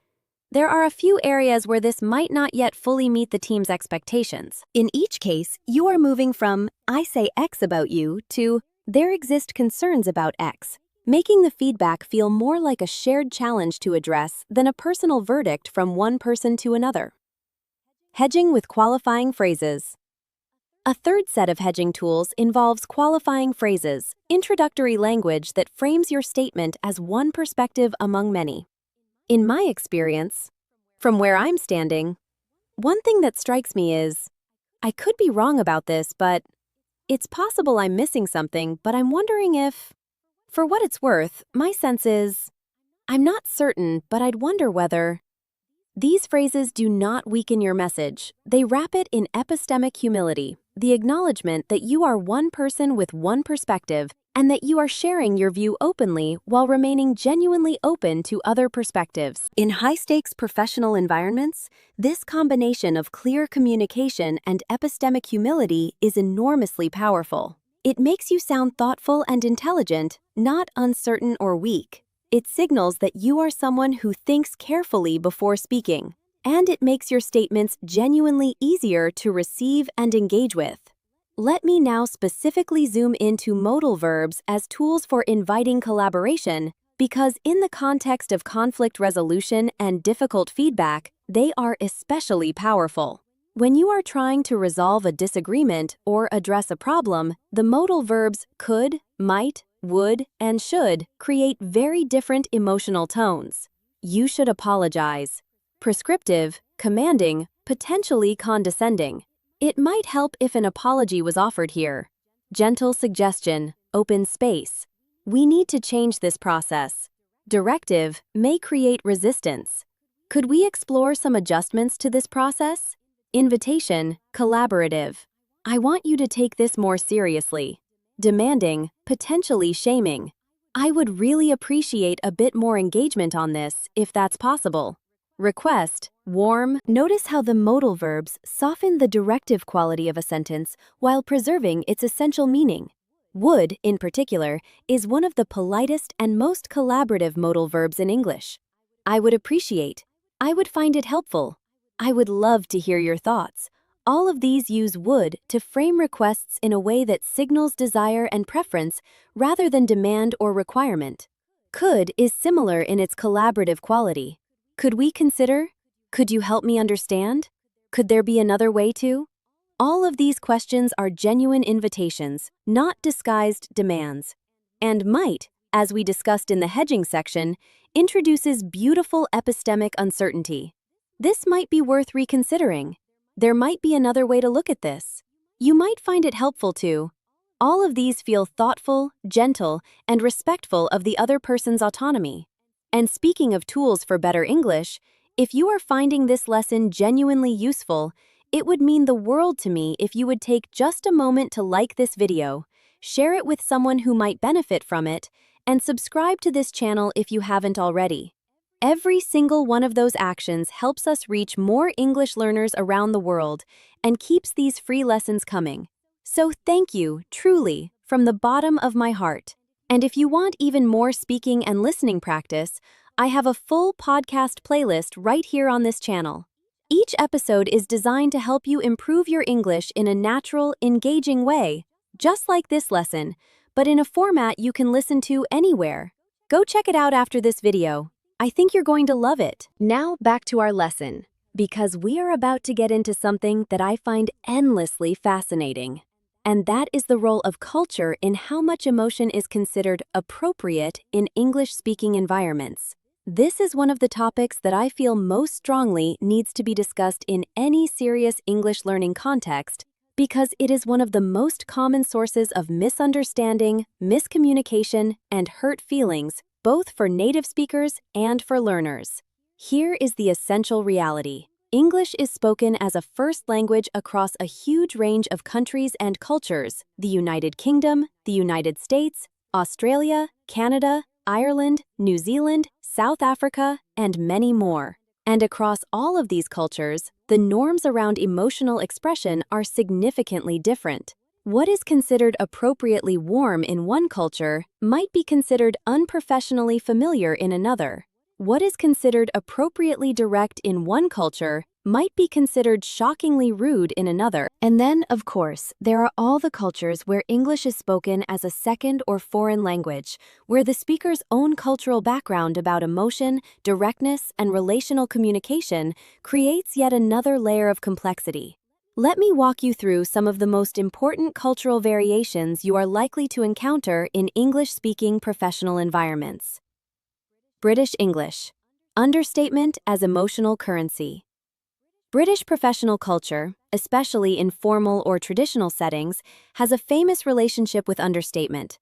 "There are a few areas where this might not yet fully meet the team's expectations." In each case, you are moving from, "I say X about you," to, "There exist concerns about X," making the feedback feel more like a shared challenge to address than a personal verdict from one person to another. Hedging with qualifying phrases. A third set of hedging tools involves qualifying phrases, introductory language that frames your statement as one perspective among many. In my experience, from where I'm standing, one thing that strikes me is, I could be wrong about this, but it's possible I'm missing something, but I'm wondering if, for what it's worth, my sense is, I'm not certain, but I'd wonder whether. These phrases do not weaken your message. They wrap it in epistemic humility, the acknowledgement that you are one person with one perspective and that you are sharing your view openly while remaining genuinely open to other perspectives. In high-stakes professional environments, this combination of clear communication and epistemic humility is enormously powerful. It makes you sound thoughtful and intelligent, not uncertain or weak. It signals that you are someone who thinks carefully before speaking, and it makes your statements genuinely easier to receive and engage with. Let me now specifically zoom into modal verbs as tools for inviting collaboration, because in the context of conflict resolution and difficult feedback, they are especially powerful. When you are trying to resolve a disagreement or address a problem, the modal verbs could, might, would, and should create very different emotional tones. You should apologize. Prescriptive, commanding, potentially condescending. It might help if an apology was offered here. Gentle suggestion, open space. We need to change this process. Directive may create resistance. Could we explore some adjustments to this process? Invitation, collaborative. I want you to take this more seriously. Demanding, potentially shaming. I would really appreciate a bit more engagement on this, if that's possible. Request, warm. Notice how the modal verbs soften the directive quality of a sentence while preserving its essential meaning. Would, in particular, is one of the politest and most collaborative modal verbs in English. I would appreciate. I would find it helpful. I would love to hear your thoughts. All of these use would to frame requests in a way that signals desire and preference rather than demand or requirement. Could is similar in its collaborative quality. Could we consider? Could you help me understand? Could there be another way to? All of these questions are genuine invitations, not disguised demands. And might, as we discussed in the hedging section, introduces beautiful epistemic uncertainty. This might be worth reconsidering. There might be another way to look at this. You might find it helpful to. All of these feel thoughtful, gentle, and respectful of the other person's autonomy. And speaking of tools for better English, if you are finding this lesson genuinely useful, it would mean the world to me if you would take just a moment to like this video, share it with someone who might benefit from it, and subscribe to this channel if you haven't already. Every single one of those actions helps us reach more English learners around the world and keeps these free lessons coming. So thank you, truly, from the bottom of my heart. And if you want even more speaking and listening practice, I have a full podcast playlist right here on this channel. Each episode is designed to help you improve your English in a natural, engaging way, just like this lesson, but in a format you can listen to anywhere. Go check it out after this video. I think you're going to love it. Now back to our lesson, because we are about to get into something that I find endlessly fascinating. And that is the role of culture in how much emotion is considered appropriate in English-speaking environments. This is one of the topics that I feel most strongly needs to be discussed in any serious English learning context, because it is one of the most common sources of misunderstanding, miscommunication, and hurt feelings, both for native speakers and for learners. Here is the essential reality. English is spoken as a first language across a huge range of countries and cultures: the United Kingdom, the United States, Australia, Canada, Ireland, New Zealand, South Africa, and many more. And across all of these cultures, the norms around emotional expression are significantly different. What is considered appropriately warm in one culture might be considered unprofessionally familiar in another. What is considered appropriately direct in one culture might be considered shockingly rude in another. And then, of course, there are all the cultures where English is spoken as a second or foreign language, where the speaker's own cultural background about emotion, directness, and relational communication creates yet another layer of complexity. Let me walk you through some of the most important cultural variations you are likely to encounter in English-speaking professional environments. British English. Understatement as emotional currency. British professional culture, especially in formal or traditional settings, has a famous relationship with understatement.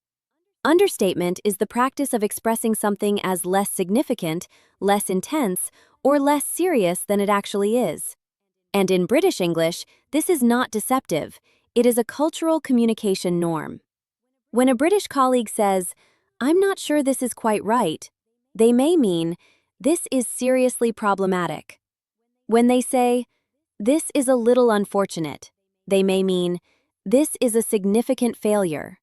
Understatement is the practice of expressing something as less significant, less intense, or less serious than it actually is. And in British English, this is not deceptive. It is a cultural communication norm. When a British colleague says, "I'm not sure this is quite right," they may mean, "This is seriously problematic." When they say, "This is a little unfortunate," they may mean, "This is a significant failure."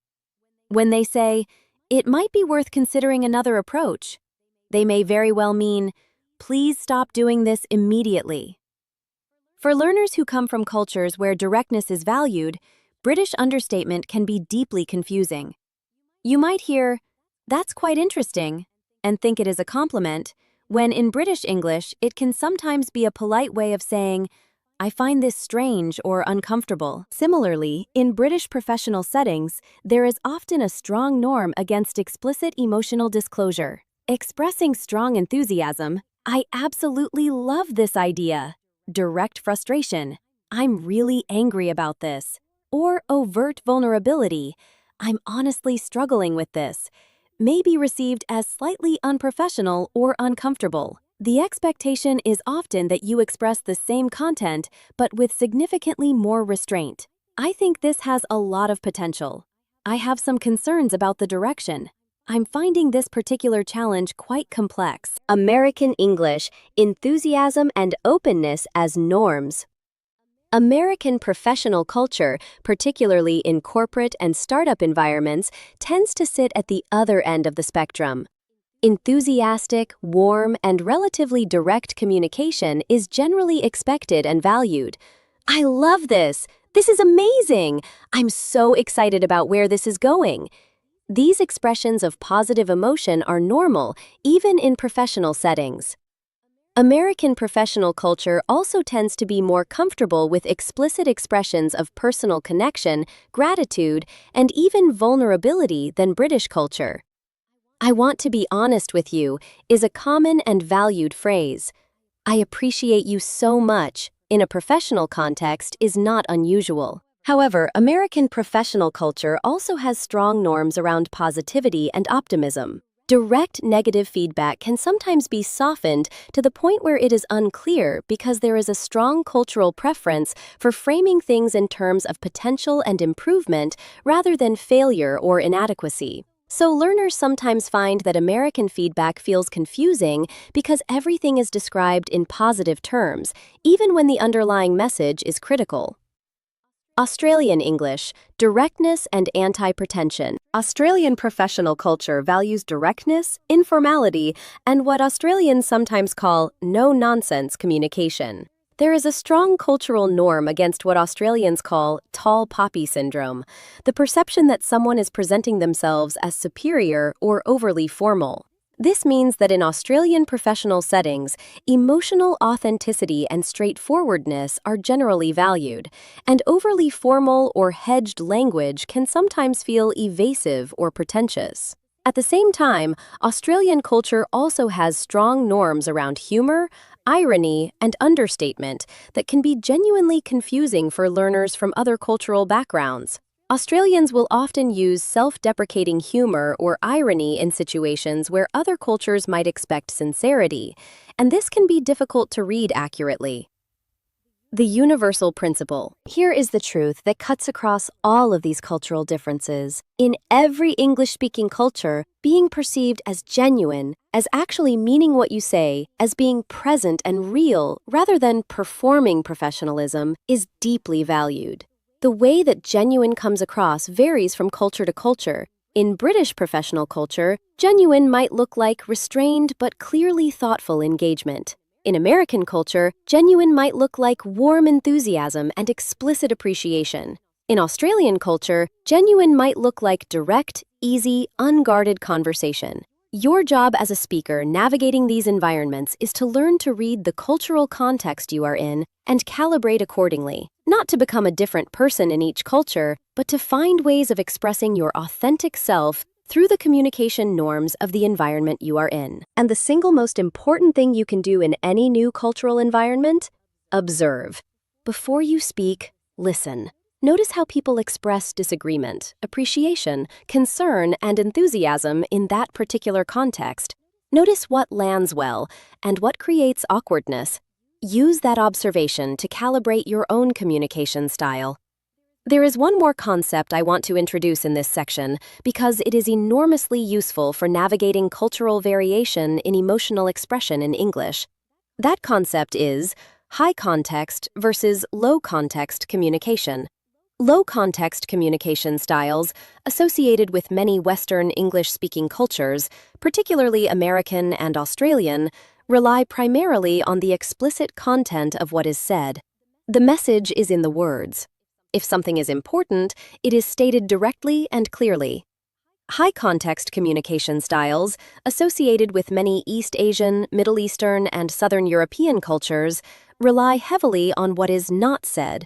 When they say, "It might be worth considering another approach," they may very well mean, "Please stop doing this immediately." For learners who come from cultures where directness is valued, British understatement can be deeply confusing. You might hear, "That's quite interesting," and think it is a compliment, when in British English it can sometimes be a polite way of saying, "I find this strange or uncomfortable." Similarly, in British professional settings, there is often a strong norm against explicit emotional disclosure. Expressing strong enthusiasm, "I absolutely love this idea," direct frustration, "I'm really angry about this," or overt vulnerability, "I'm honestly struggling with this," may be received as slightly unprofessional or uncomfortable. The expectation is often that you express the same content, but with significantly more restraint. "I think this has a lot of potential. I have some concerns about the direction. I'm finding this particular challenge quite complex." American English, enthusiasm and openness as norms. American professional culture, particularly in corporate and startup environments, tends to sit at the other end of the spectrum. Enthusiastic, warm, and relatively direct communication is generally expected and valued. "I love this! This is amazing! I'm so excited about where this is going." These expressions of positive emotion are normal, even in professional settings. American professional culture also tends to be more comfortable with explicit expressions of personal connection, gratitude, and even vulnerability than British culture. "I want to be honest with you" is a common and valued phrase. "I appreciate you so much" in a professional context is not unusual. However, American professional culture also has strong norms around positivity and optimism. Direct negative feedback can sometimes be softened to the point where it is unclear because there is a strong cultural preference for framing things in terms of potential and improvement rather than failure or inadequacy. So learners sometimes find that American feedback feels confusing because everything is described in positive terms, even when the underlying message is critical. Australian English, directness and anti-pretension. Australian professional culture values directness, informality, and what Australians sometimes call no-nonsense communication. There is a strong cultural norm against what Australians call tall poppy syndrome, the perception that someone is presenting themselves as superior or overly formal. This means that in Australian professional settings, emotional authenticity and straightforwardness are generally valued, and overly formal or hedged language can sometimes feel evasive or pretentious. At the same time, Australian culture also has strong norms around humor, irony, and understatement that can be genuinely confusing for learners from other cultural backgrounds. Australians will often use self-deprecating humor or irony in situations where other cultures might expect sincerity, and this can be difficult to read accurately. The universal principle. Here is the truth that cuts across all of these cultural differences. In every English-speaking culture, being perceived as genuine, as actually meaning what you say, as being present and real rather than performing professionalism, is deeply valued. The way that genuine comes across varies from culture to culture. In British professional culture, genuine might look like restrained but clearly thoughtful engagement. In American culture, genuine might look like warm enthusiasm and explicit appreciation. In Australian culture, genuine might look like direct, easy, unguarded conversation. Your job as a speaker navigating these environments is to learn to read the cultural context you are in and calibrate accordingly. Not to become a different person in each culture, but to find ways of expressing your authentic self through the communication norms of the environment you are in. And the single most important thing you can do in any new cultural environment? Observe. Before you speak, listen. Notice how people express disagreement, appreciation, concern, and enthusiasm in that particular context. Notice what lands well and what creates awkwardness. Use that observation to calibrate your own communication style. There is one more concept I want to introduce in this section because it is enormously useful for navigating cultural variation in emotional expression in English. That concept is high context versus low context communication. Low context communication styles, associated with many Western English-speaking cultures, particularly American and Australian, rely primarily on the explicit content of what is said. The message is in the words. If something is important, it is stated directly and clearly. High-context communication styles, associated with many East Asian, Middle Eastern, and Southern European cultures, rely heavily on what is not said.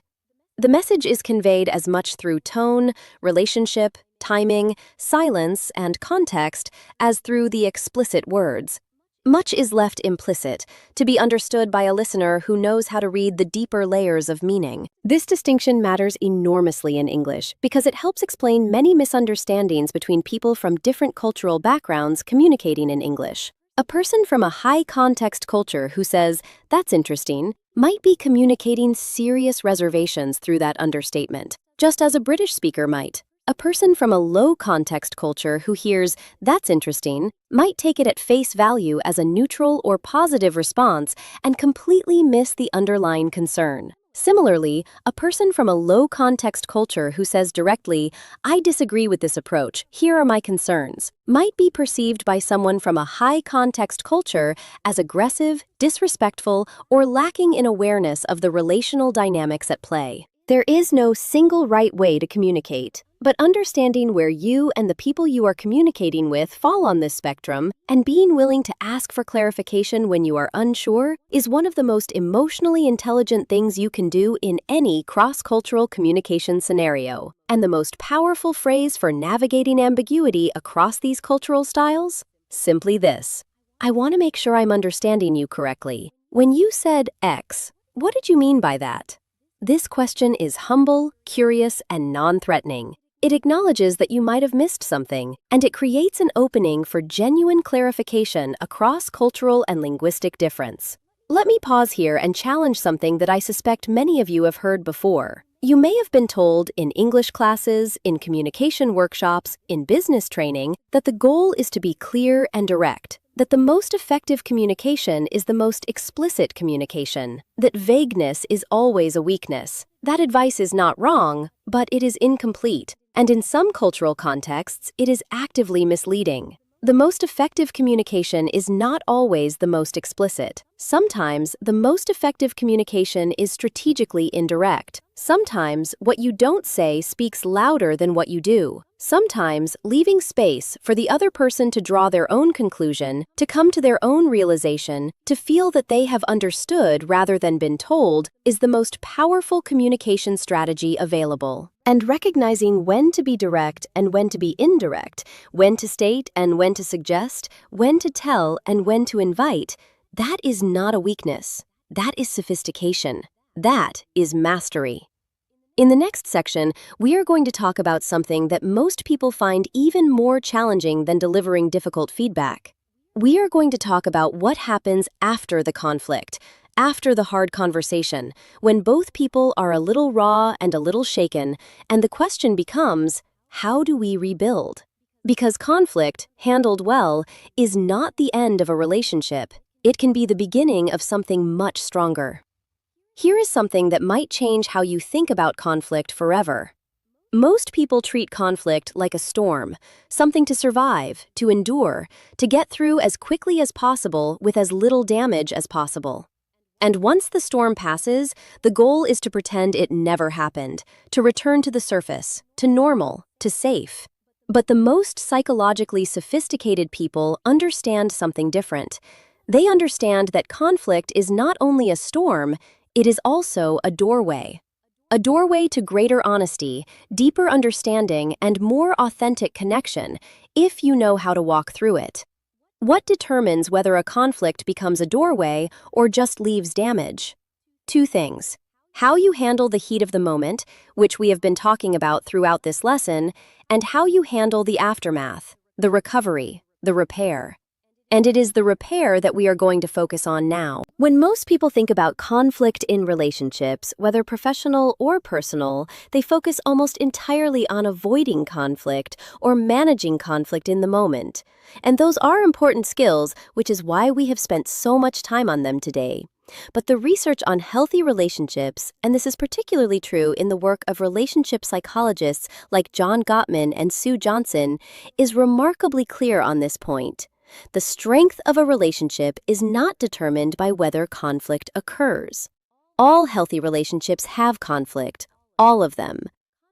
The message is conveyed as much through tone, relationship, timing, silence, and context as through the explicit words. Much is left implicit, to be understood by a listener who knows how to read the deeper layers of meaning. This distinction matters enormously in English because it helps explain many misunderstandings between people from different cultural backgrounds communicating in English. A person from a high-context culture who says, "That's interesting," might be communicating serious reservations through that understatement, just as a British speaker might. A person from a low-context culture who hears, "That's interesting," might take it at face value as a neutral or positive response and completely miss the underlying concern. Similarly, a person from a low-context culture who says directly, "I disagree with this approach, here are my concerns," might be perceived by someone from a high-context culture as aggressive, disrespectful, or lacking in awareness of the relational dynamics at play. There is no single right way to communicate, but understanding where you and the people you are communicating with fall on this spectrum and being willing to ask for clarification when you are unsure is one of the most emotionally intelligent things you can do in any cross-cultural communication scenario. And the most powerful phrase for navigating ambiguity across these cultural styles? Simply this: I want to make sure I'm understanding you correctly. When you said X, what did you mean by that? This question is humble, curious, and non-threatening. It acknowledges that you might have missed something, and it creates an opening for genuine clarification across cultural and linguistic difference. Let me pause here and challenge something that I suspect many of you have heard before. You may have been told in English classes, in communication workshops, in business training, that the goal is to be clear and direct, that the most effective communication is the most explicit communication, that vagueness is always a weakness. That advice is not wrong, but it is incomplete, and in some cultural contexts, it is actively misleading. The most effective communication is not always the most explicit. Sometimes, the most effective communication is strategically indirect. Sometimes, what you don't say speaks louder than what you do. Sometimes, leaving space for the other person to draw their own conclusion, to come to their own realization, to feel that they have understood rather than been told, is the most powerful communication strategy available. And recognizing when to be direct and when to be indirect, when to state and when to suggest, when to tell and when to invite, that is not a weakness. That is sophistication. That is mastery. In the next section, we are going to talk about something that most people find even more challenging than delivering difficult feedback. We are going to talk about what happens after the conflict, after the hard conversation, when both people are a little raw and a little shaken, and the question becomes, how do we rebuild? Because conflict, handled well, is not the end of a relationship. It can be the beginning of something much stronger. Here is something that might change how you think about conflict forever. Most people treat conflict like a storm, something to survive, to endure, to get through as quickly as possible with as little damage as possible. And once the storm passes, the goal is to pretend it never happened, to return to the surface, to normal, to safe. But the most psychologically sophisticated people understand something different. They understand that conflict is not only a storm, it is also a doorway. a doorway to greater honesty, deeper understanding, and more authentic connection, if you know how to walk through it. What determines whether a conflict becomes a doorway or just leaves damage? Two things: how you handle the heat of the moment, which we have been talking about throughout this lesson, and how you handle the aftermath, the recovery, the repair. And it is the repair that we are going to focus on now. When most people think about conflict in relationships, whether professional or personal, they focus almost entirely on avoiding conflict or managing conflict in the moment. And those are important skills, which is why we have spent so much time on them today. But the research on healthy relationships, and this is particularly true in the work of relationship psychologists like John Gottman and Sue Johnson, is remarkably clear on this point. The strength of a relationship is not determined by whether conflict occurs. All healthy relationships have conflict, all of them.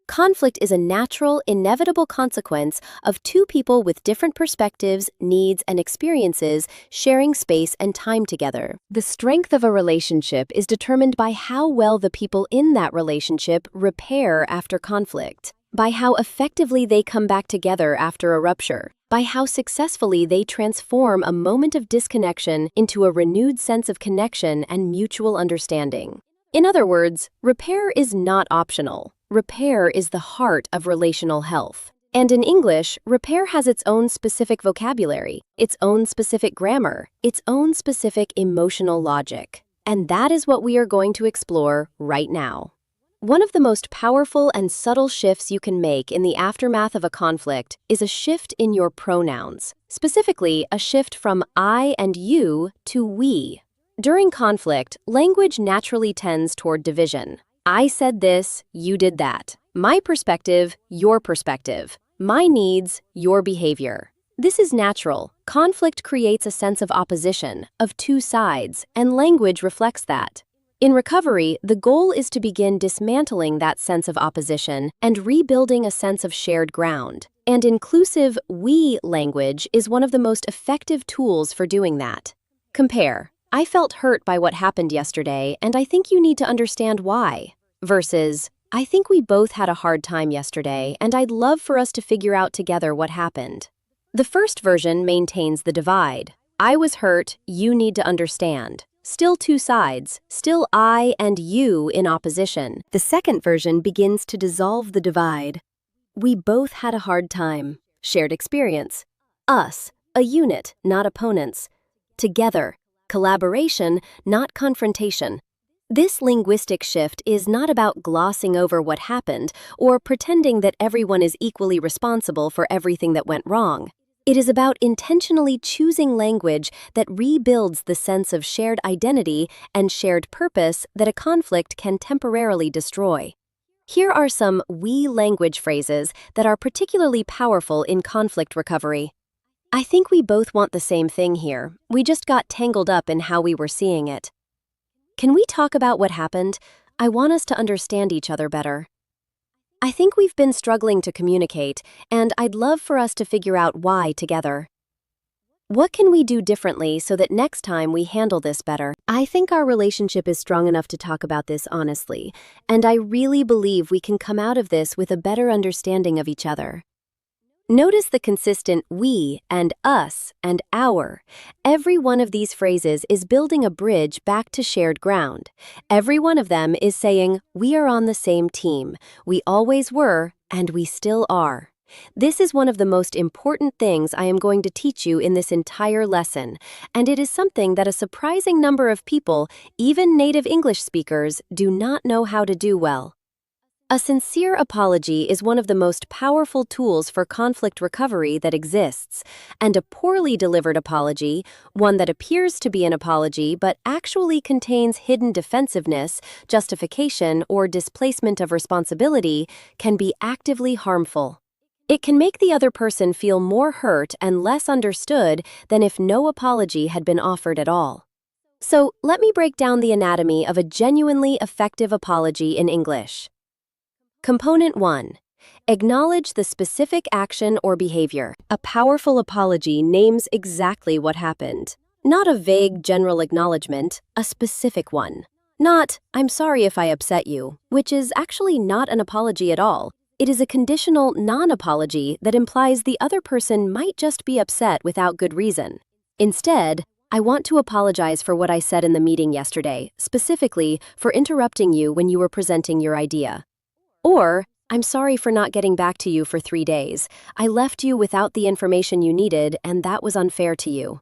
Conflict is a natural, inevitable consequence of two people with different perspectives, needs, and experiences sharing space and time together. The strength of a relationship is determined by how well the people in that relationship repair after conflict, by how effectively they come back together after a rupture, by how successfully they transform a moment of disconnection into a renewed sense of connection and mutual understanding. In other words, repair is not optional. Repair is the heart of relational health. And in English, repair has its own specific vocabulary, its own specific grammar, its own specific emotional logic. And that is what we are going to explore right now. One of the most powerful and subtle shifts you can make in the aftermath of a conflict is a shift in your pronouns, specifically a shift from I and you to we. During conflict, language naturally tends toward division. I said this, you did that. My perspective, your perspective. My needs, your behavior. This is natural. Conflict creates a sense of opposition, of two sides, and language reflects that. In recovery, the goal is to begin dismantling that sense of opposition and rebuilding a sense of shared ground. And inclusive we language is one of the most effective tools for doing that. Compare, I felt hurt by what happened yesterday, and I think you need to understand why. Versus, I think we both had a hard time yesterday, and I'd love for us to figure out together what happened. The first version maintains the divide. I was hurt, you need to understand. Still two sides, still I and you in opposition. The second version begins to dissolve the divide. We both had a hard time. Shared experience. Us, a unit, not opponents. Together, collaboration, not confrontation. This linguistic shift is not about glossing over what happened or pretending that everyone is equally responsible for everything that went wrong. It is about intentionally choosing language that rebuilds the sense of shared identity and shared purpose that a conflict can temporarily destroy. Here are some we language phrases that are particularly powerful in conflict recovery. I think we both want the same thing here. We just got tangled up in how we were seeing it. Can we talk about what happened? I want us to understand each other better. I think we've been struggling to communicate, and I'd love for us to figure out why together. What can we do differently so that next time we handle this better? I think our relationship is strong enough to talk about this honestly, and I really believe we can come out of this with a better understanding of each other. Notice the consistent we and us and our. Every one of these phrases is building a bridge back to shared ground. Every one of them is saying, we are on the same team. We always were, and we still are. This is one of the most important things I am going to teach you in this entire lesson, and it is something that a surprising number of people, even native English speakers, do not know how to do well. A sincere apology is one of the most powerful tools for conflict recovery that exists, and a poorly delivered apology, one that appears to be an apology but actually contains hidden defensiveness, justification, or displacement of responsibility, can be actively harmful. It can make the other person feel more hurt and less understood than if no apology had been offered at all. So, let me break down the anatomy of a genuinely effective apology in English. Component 1. Acknowledge the specific action or behavior. A powerful apology names exactly what happened. Not a vague general acknowledgement, a specific one. Not, "I'm sorry if I upset you," which is actually not an apology at all. It is a conditional non-apology that implies the other person might just be upset without good reason. Instead, "I want to apologize for what I said in the meeting yesterday, specifically for interrupting you when you were presenting your idea." Or, "I'm sorry for not getting back to you for 3 days. I left you without the information you needed, and that was unfair to you."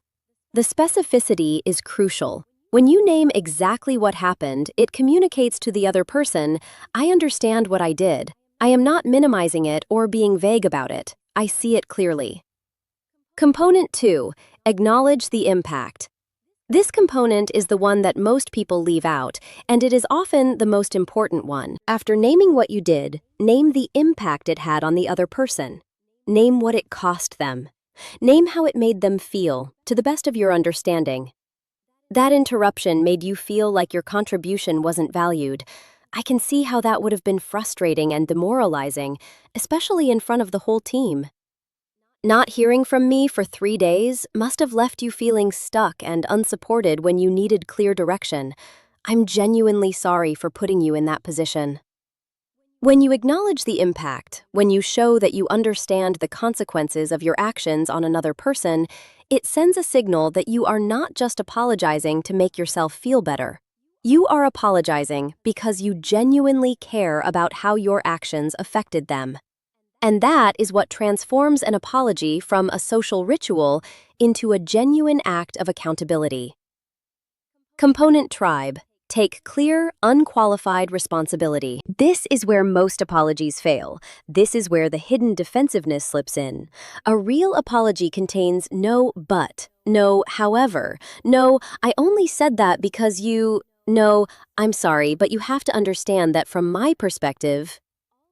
The specificity is crucial. When you name exactly what happened, it communicates to the other person, "I understand what I did. I am not minimizing it or being vague about it. I see it clearly." Component 2. Acknowledge the impact. This component is the one that most people leave out, and it is often the most important one. After naming what you did, name the impact it had on the other person. Name what it cost them. Name how it made them feel, to the best of your understanding. "That interruption made you feel like your contribution wasn't valued. I can see how that would have been frustrating and demoralizing, especially in front of the whole team. Not hearing from me for 3 days must have left you feeling stuck and unsupported when you needed clear direction. I'm genuinely sorry for putting you in that position." When you acknowledge the impact, when you show that you understand the consequences of your actions on another person, it sends a signal that you are not just apologizing to make yourself feel better. You are apologizing because you genuinely care about how your actions affected them. And that is what transforms an apology from a social ritual into a genuine act of accountability. Component Tribe. Take clear, unqualified responsibility. This is where most apologies fail. This is where the hidden defensiveness slips in. A real apology contains no "but," no "however," no "I only said that because you," no "I'm sorry, but you have to understand that from my perspective."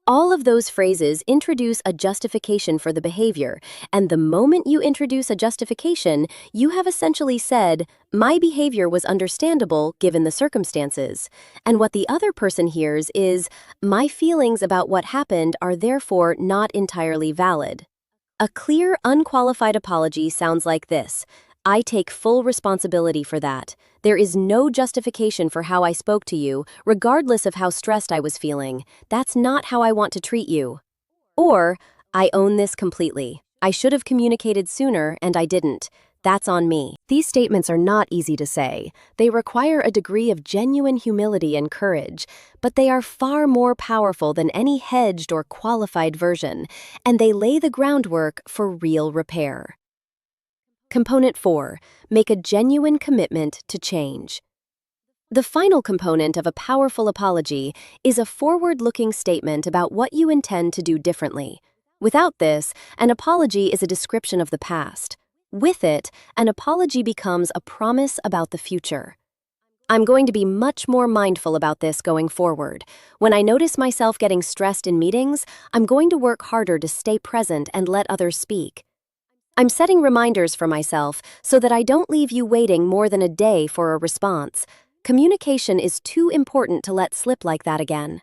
All of those phrases introduce a justification for the behavior, and the moment you introduce a justification, you have essentially said, "My behavior was understandable given the circumstances." And what the other person hears is, "My feelings about what happened are therefore not entirely valid." A clear, unqualified apology sounds like this: "I take full responsibility for that. There is no justification for how I spoke to you, regardless of how stressed I was feeling. That's not how I want to treat you." Or, "I own this completely. I should have communicated sooner, and I didn't. That's on me." These statements are not easy to say. They require a degree of genuine humility and courage, but they are far more powerful than any hedged or qualified version, and they lay the groundwork for real repair. Component 4. Make a genuine commitment to change. The final component of a powerful apology is a forward-looking statement about what you intend to do differently. Without this, an apology is a description of the past. With it, an apology becomes a promise about the future. "I'm going to be much more mindful about this going forward. When I notice myself getting stressed in meetings, I'm going to work harder to stay present and let others speak. I'm setting reminders for myself so that I don't leave you waiting more than a day for a response. Communication is too important to let slip like that again."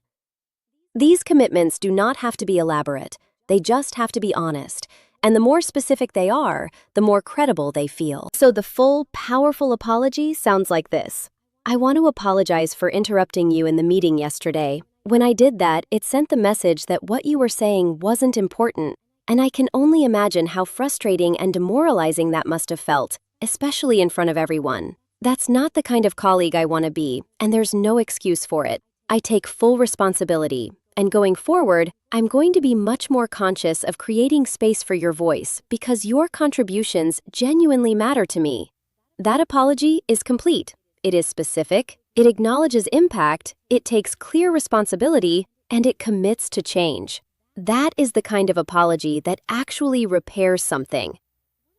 These commitments do not have to be elaborate. They just have to be honest. And the more specific they are, the more credible they feel. So the full, powerful apology sounds like this: "I want to apologize for interrupting you in the meeting yesterday. When I did that, it sent the message that what you were saying wasn't important. And I can only imagine how frustrating and demoralizing that must have felt, especially in front of everyone. That's not the kind of colleague I want to be, and there's no excuse for it. I take full responsibility, and going forward, I'm going to be much more conscious of creating space for your voice because your contributions genuinely matter to me." That apology is complete. It is specific, it acknowledges impact, it takes clear responsibility, and it commits to change. That is the kind of apology that actually repairs something.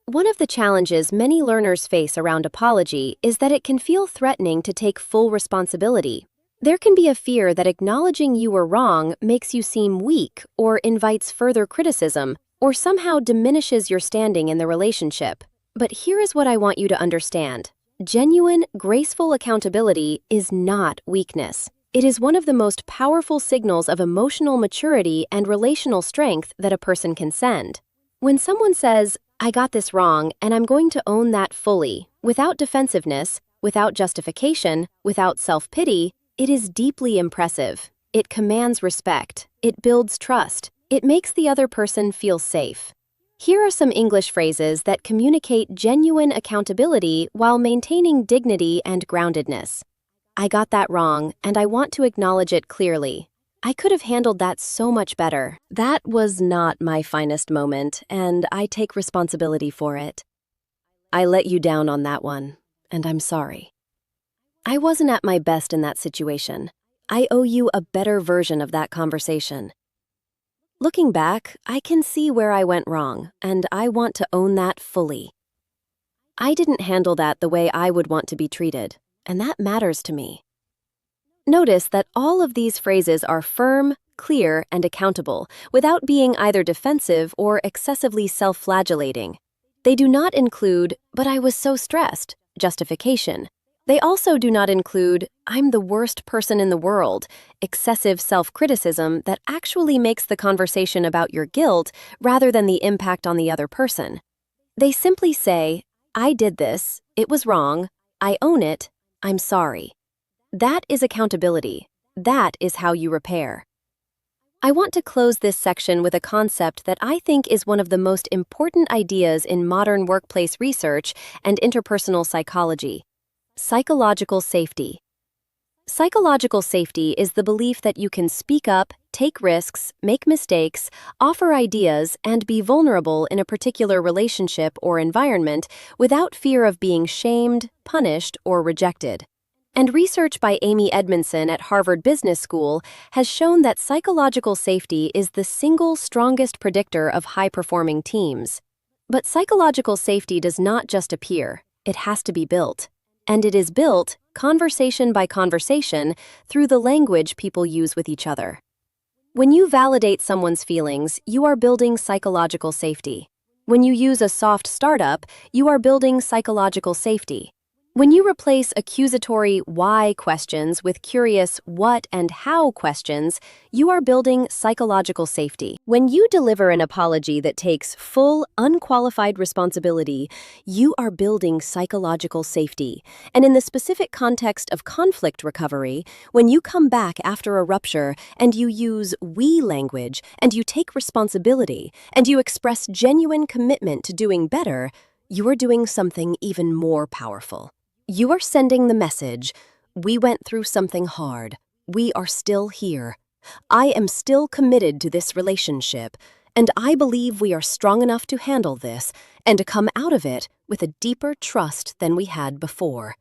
One of the challenges many learners face around apology is that it can feel threatening to take full responsibility. There can be a fear that acknowledging you were wrong makes you seem weak or invites further criticism or somehow diminishes your standing in the relationship. But here is what I want you to understand. Genuine, graceful accountability is not weakness. It is one of the most powerful signals of emotional maturity and relational strength that a person can send. When someone says, "I got this wrong, and I'm going to own that fully," without defensiveness, without justification, without self-pity, it is deeply impressive. It commands respect. It builds trust. It makes the other person feel safe. Here are some English phrases that communicate genuine accountability while maintaining dignity and groundedness. I got that wrong, and I want to acknowledge it clearly. I could have handled that so much better. That was not my finest moment, and I take responsibility for it. I let you down on that one, and I'm sorry. I wasn't at my best in that situation. I owe you a better version of that conversation. Looking back, I can see where I went wrong, and I want to own that fully. I didn't handle that the way I would want to be treated, and that matters to me. Notice that all of these phrases are firm, clear, and accountable, without being either defensive or excessively self-flagellating. They do not include, "but I was so stressed," justification. They also do not include, "I'm the worst person in the world," excessive self-criticism that actually makes the conversation about your guilt rather than the impact on the other person. They simply say, "I did this, it was wrong, I own it, I'm sorry." That is accountability. That is how you repair. I want to close this section with a concept that I think is one of the most important ideas in modern workplace research and interpersonal psychology: psychological safety. Psychological safety is the belief that you can speak up, take risks, make mistakes, offer ideas, and be vulnerable in a particular relationship or environment without fear of being shamed, punished, or rejected. And research by Amy Edmondson at Harvard Business School has shown that psychological safety is the single strongest predictor of high-performing teams. But psychological safety does not just appear, it has to be built. And it is built, conversation by conversation, through the language people use with each other. When you validate someone's feelings, you are building psychological safety. When you use a soft startup, you are building psychological safety. When you replace accusatory why questions with curious what and how questions, you are building psychological safety. When you deliver an apology that takes full, unqualified responsibility, you are building psychological safety. And in the specific context of conflict recovery, when you come back after a rupture and you use we language and you take responsibility and you express genuine commitment to doing better, you are doing something even more powerful. You are sending the message, "We went through something hard. We are still here. I am still committed to this relationship, and I believe we are strong enough to handle this and to come out of it with a deeper trust than we had before."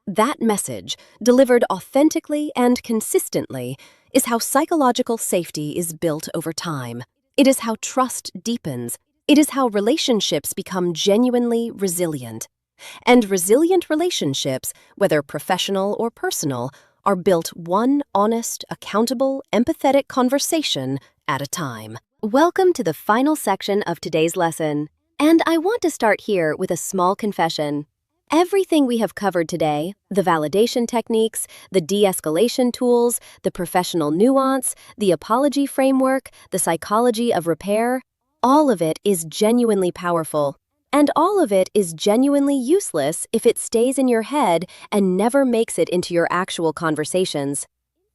That message, delivered authentically and consistently, is how psychological safety is built over time. It is how trust deepens. It is how relationships become genuinely resilient. And resilient relationships, whether professional or personal, are built one honest, accountable, empathetic conversation at a time. Welcome to the final section of today's lesson. And I want to start here with a small confession. Everything we have covered today, the validation techniques, the de-escalation tools, the professional nuance, the apology framework, the psychology of repair, all of it is genuinely powerful. And all of it is genuinely useless if it stays in your head and never makes it into your actual conversations.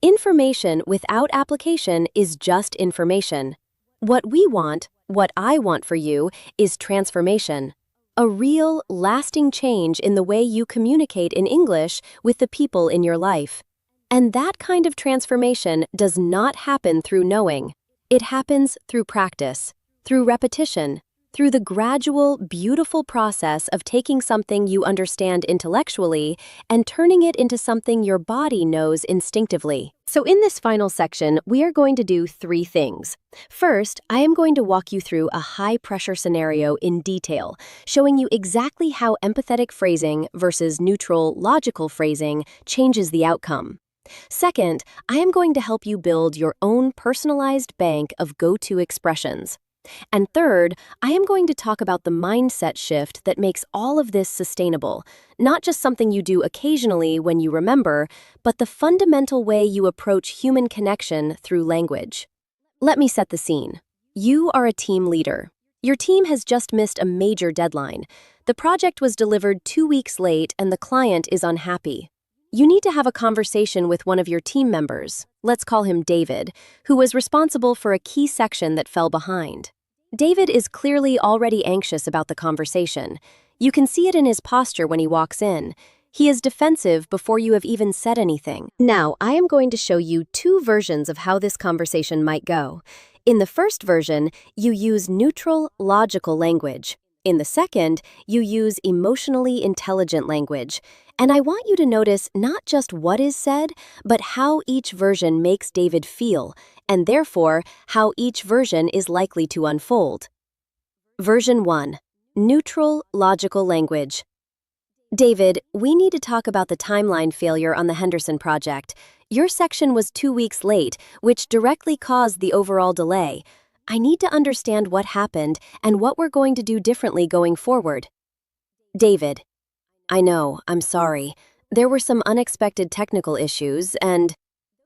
Information without application is just information. What we want, what I want for you, is transformation. A real, lasting change in the way you communicate in English with the people in your life. And that kind of transformation does not happen through knowing. It happens through practice, through repetition, through the gradual, beautiful process of taking something you understand intellectually and turning it into something your body knows instinctively. So in this final section, we are going to do 3 things. First, I am going to walk you through a high-pressure scenario in detail, showing you exactly how empathetic phrasing versus neutral, logical phrasing changes the outcome. Second, I am going to help you build your own personalized bank of go-to expressions. And third, I am going to talk about the mindset shift that makes all of this sustainable, not just something you do occasionally when you remember, but the fundamental way you approach human connection through language. Let me set the scene. You are a team leader. Your team has just missed a major deadline. The project was delivered 2 weeks late and the client is unhappy. You need to have a conversation with one of your team members, let's call him David, who was responsible for a key section that fell behind. David is clearly already anxious about the conversation. You can see it in his posture when he walks in. He is defensive before you have even said anything. Now, I am going to show you 2 versions of how this conversation might go. In the first version, you use neutral, logical language. In the second, you use emotionally intelligent language. And I want you to notice not just what is said, but how each version makes David feel, and therefore, how each version is likely to unfold. Version 1. Neutral, logical language. David, we need to talk about the timeline failure on the Henderson project. Your section was 2 weeks late, which directly caused the overall delay. I need to understand what happened and what we're going to do differently going forward. David, I know, I'm sorry. There were some unexpected technical issues, and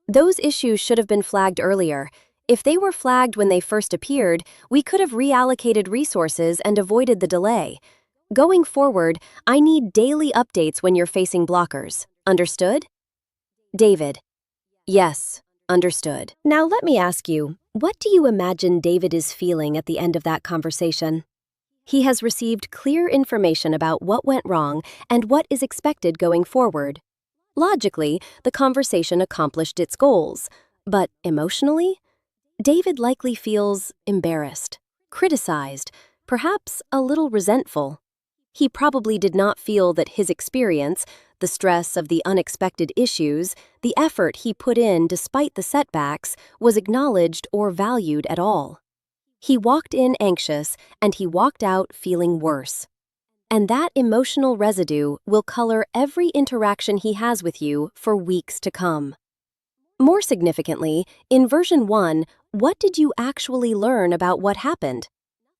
those issues should have been flagged earlier. If they were flagged when they first appeared, we could have reallocated resources and avoided the delay. Going forward, I need daily updates when you're facing blockers. Understood? David, yes, understood. Now let me ask you, what do you imagine David is feeling at the end of that conversation? He has received clear information about what went wrong and what is expected going forward. Logically, the conversation accomplished its goals, but emotionally, David likely feels embarrassed, criticized, perhaps a little resentful. He probably did not feel that his experience, the stress of the unexpected issues, the effort he put in despite the setbacks, was acknowledged or valued at all. He walked in anxious and he walked out feeling worse. And that emotional residue will color every interaction he has with you for weeks to come. More significantly, in version 1, what did you actually learn about what happened?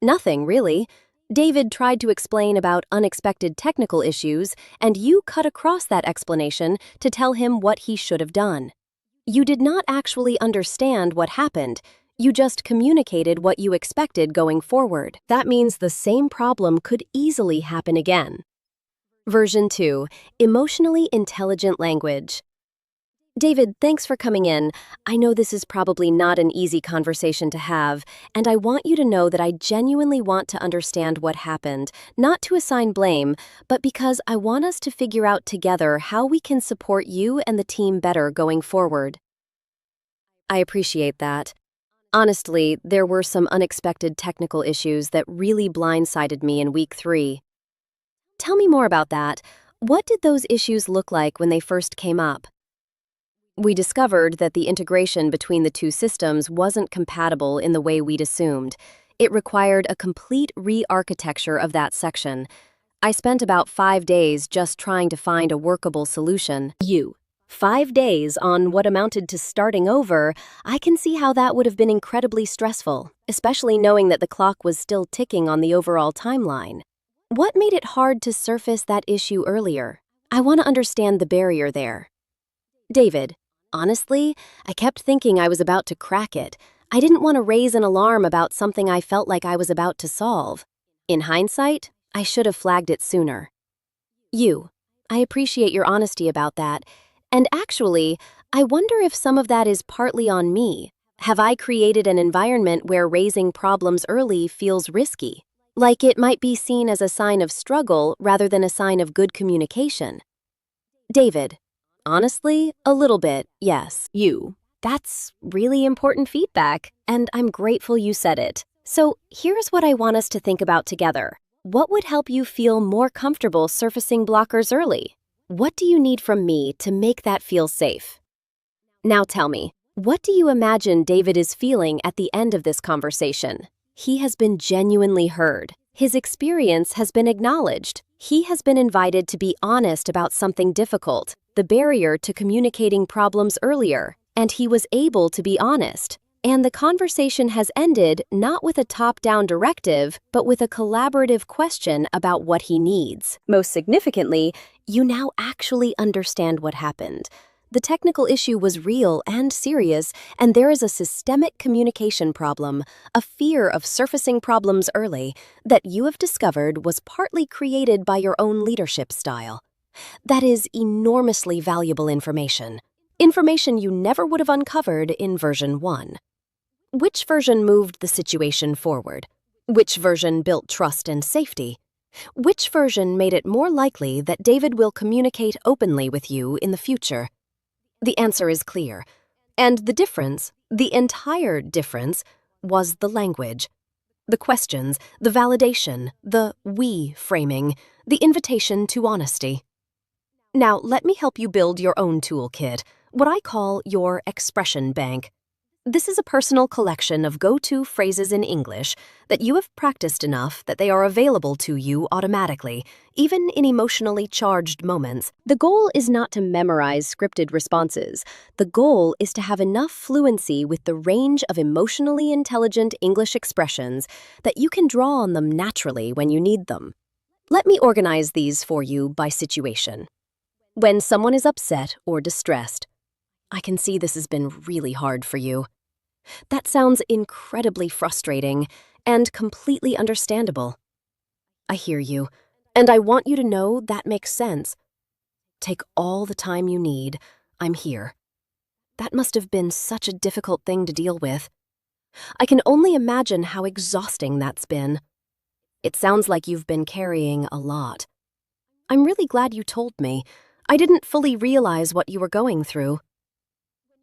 Nothing, really. David tried to explain about unexpected technical issues, and you cut across that explanation to tell him what he should have done. You did not actually understand what happened. You just communicated what you expected going forward. That means the same problem could easily happen again. Version 2. Emotionally intelligent language. David, thanks for coming in. I know this is probably not an easy conversation to have, and I want you to know that I genuinely want to understand what happened, not to assign blame, but because I want us to figure out together how we can support you and the team better going forward. I appreciate that. Honestly, there were some unexpected technical issues that really blindsided me in week 3. Tell me more about that. What did those issues look like when they first came up? We discovered that the integration between the 2 systems wasn't compatible in the way we'd assumed. It required a complete re-architecture of that section. I spent about 5 days just trying to find a workable solution. 5 days on what amounted to starting over, I can see how that would have been incredibly stressful, especially knowing that the clock was still ticking on the overall timeline. What made it hard to surface that issue earlier? I want to understand the barrier there. David, honestly, I kept thinking I was about to crack it. I didn't want to raise an alarm about something I felt like I was about to solve. In hindsight, I should have flagged it sooner. I appreciate your honesty about that. And actually, I wonder if some of that is partly on me. Have I created an environment where raising problems early feels risky? Like it might be seen as a sign of struggle rather than a sign of good communication? David, honestly, a little bit, yes. That's really important feedback, and I'm grateful you said it. So here's what I want us to think about together. What would help you feel more comfortable surfacing blockers early? What do you need from me to make that feel safe? Now tell me, what do you imagine David is feeling at the end of this conversation? He has been genuinely heard. His experience has been acknowledged. He has been invited to be honest about something difficult, the barrier to communicating problems earlier, and he was able to be honest. And the conversation has ended not with a top-down directive, but with a collaborative question about what he needs. Most significantly, you now actually understand what happened. The technical issue was real and serious, and there is a systemic communication problem, a fear of surfacing problems early, that you have discovered was partly created by your own leadership style. That is enormously valuable information. Information you never would have uncovered in version 1. Which version moved the situation forward? Which version built trust and safety? Which version made it more likely that David will communicate openly with you in the future? The answer is clear. And the difference, the entire difference, was the language. The questions, the validation, the we framing, the invitation to honesty. Now, let me help you build your own toolkit, what I call your expression bank. This is a personal collection of go-to phrases in English that you have practiced enough that they are available to you automatically, even in emotionally charged moments. The goal is not to memorize scripted responses. The goal is to have enough fluency with the range of emotionally intelligent English expressions that you can draw on them naturally when you need them. Let me organize these for you by situation. When someone is upset or distressed, I can see this has been really hard for you. That sounds incredibly frustrating and completely understandable. I hear you, and I want you to know that makes sense. Take all the time you need. I'm here. That must have been such a difficult thing to deal with. I can only imagine how exhausting that's been. It sounds like you've been carrying a lot. I'm really glad you told me. I didn't fully realize what you were going through.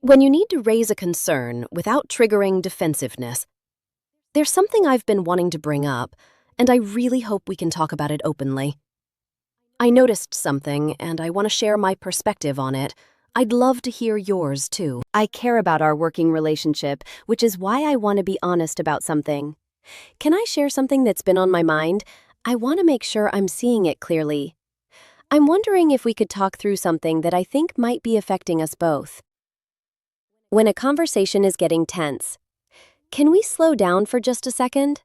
When you need to raise a concern without triggering defensiveness, there's something I've been wanting to bring up, and I really hope we can talk about it openly. I noticed something, and I want to share my perspective on it. I'd love to hear yours, too. I care about our working relationship, which is why I want to be honest about something. Can I share something that's been on my mind? I want to make sure I'm seeing it clearly. I'm wondering if we could talk through something that I think might be affecting us both. When a conversation is getting tense, can we slow down for just a second?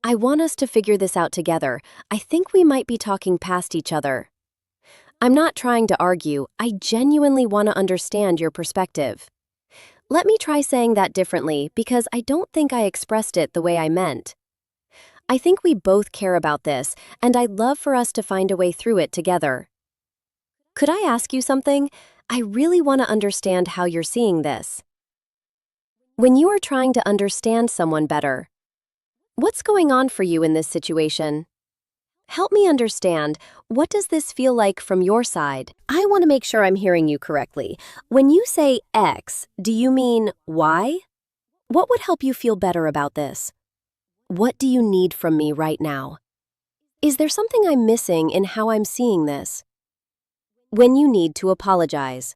I want us to figure this out together. I think we might be talking past each other. I'm not trying to argue. I genuinely want to understand your perspective. Let me try saying that differently because I don't think I expressed it the way I meant. I think we both care about this, and I'd love for us to find a way through it together. Could I ask you something? I really want to understand how you're seeing this. When you are trying to understand someone better, what's going on for you in this situation? Help me understand, what does this feel like from your side? I want to make sure I'm hearing you correctly. When you say X, do you mean Y? What would help you feel better about this? What do you need from me right now? Is there something I'm missing in how I'm seeing this? When you need to apologize.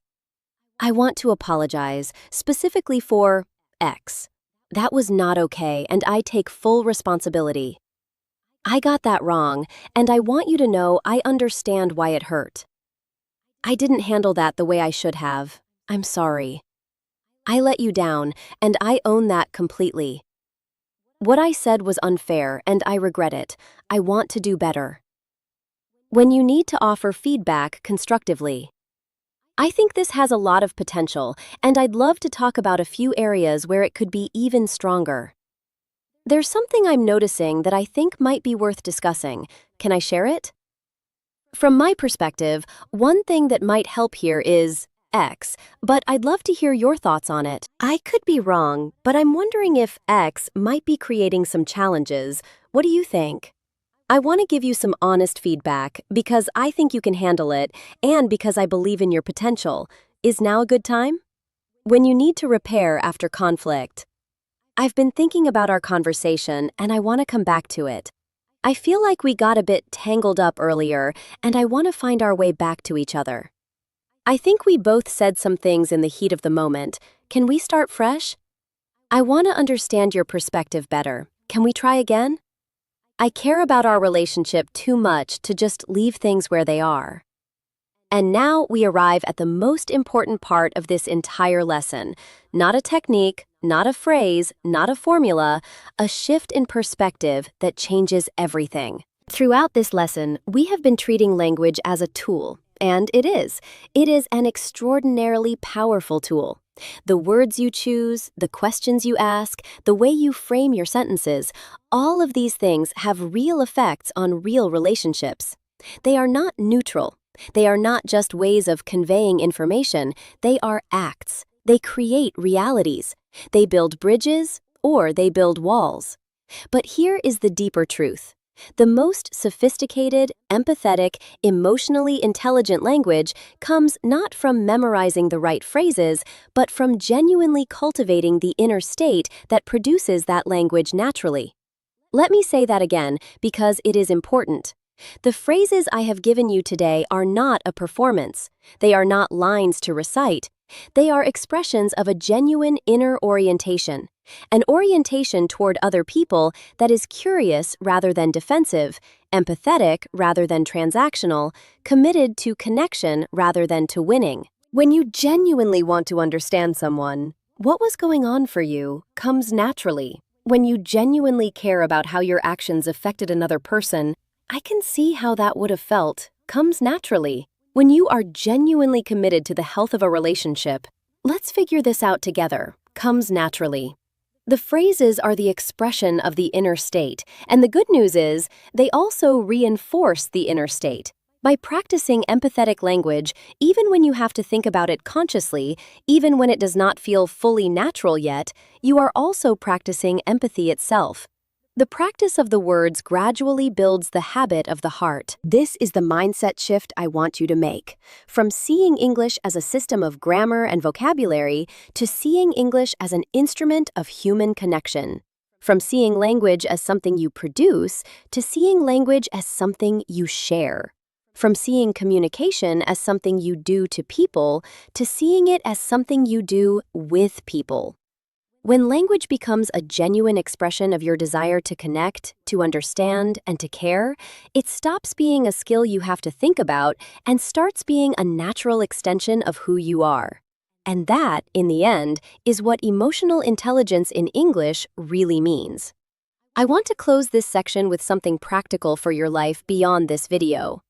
I want to apologize, specifically for X. That was not okay, and I take full responsibility. I got that wrong, and I want you to know I understand why it hurt. I didn't handle that the way I should have. I'm sorry. I let you down, and I own that completely. What I said was unfair, and I regret it. I want to do better. When you need to offer feedback constructively. I think this has a lot of potential, and I'd love to talk about a few areas where it could be even stronger. There's something I'm noticing that I think might be worth discussing. Can I share it? From my perspective, one thing that might help here is X, but I'd love to hear your thoughts on it. I could be wrong, but I'm wondering if X might be creating some challenges. What do you think? I want to give you some honest feedback because I think you can handle it and because I believe in your potential. Is now a good time? When you need to repair after conflict. I've been thinking about our conversation and I want to come back to it. I feel like we got a bit tangled up earlier and I want to find our way back to each other. I think we both said some things in the heat of the moment. Can we start fresh? I want to understand your perspective better. Can we try again? I care about our relationship too much to just leave things where they are. And now we arrive at the most important part of this entire lesson. Not a technique, not a phrase, not a formula, a shift in perspective that changes everything. Throughout this lesson, we have been treating language as a tool. And it is. It is an extraordinarily powerful tool. The words you choose, the questions you ask, the way you frame your sentences, all of these things have real effects on real relationships. They are not neutral. They are not just ways of conveying information. They are acts. They create realities. They build bridges or they build walls. But here is the deeper truth. The most sophisticated, empathetic, emotionally intelligent language comes not from memorizing the right phrases, but from genuinely cultivating the inner state that produces that language naturally. Let me say that again, because it is important. The phrases I have given you today are not a performance. They are not lines to recite. They are expressions of a genuine inner orientation, an orientation toward other people that is curious rather than defensive, empathetic rather than transactional, committed to connection rather than to winning. When you genuinely want to understand someone, what was going on for you comes naturally. When you genuinely care about how your actions affected another person, I can see how that would have felt, comes naturally. When you are genuinely committed to the health of a relationship, let's figure this out together, comes naturally. The phrases are the expression of the inner state, and the good news is they also reinforce the inner state. By practicing empathetic language, even when you have to think about it consciously, even when it does not feel fully natural yet, you are also practicing empathy itself. The practice of the words gradually builds the habit of the heart. This is the mindset shift I want you to make. From seeing English as a system of grammar and vocabulary to seeing English as an instrument of human connection. From seeing language as something you produce to seeing language as something you share. From seeing communication as something you do to people to seeing it as something you do with people. When language becomes a genuine expression of your desire to connect, to understand, and to care, it stops being a skill you have to think about and starts being a natural extension of who you are. And that, in the end, is what emotional intelligence in English really means. I want to close this section with something practical for your life beyond this video.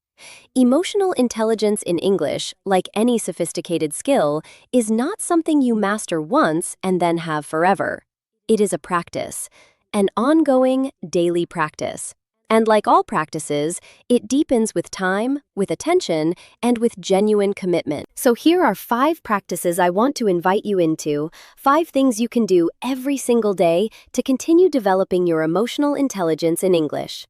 Emotional intelligence in English, like any sophisticated skill, is not something you master once and then have forever. It is a practice, an ongoing, daily practice. And like all practices, it deepens with time, with attention, and with genuine commitment. So here are 5 practices I want to invite you into, 5 things you can do every single day to continue developing your emotional intelligence in English.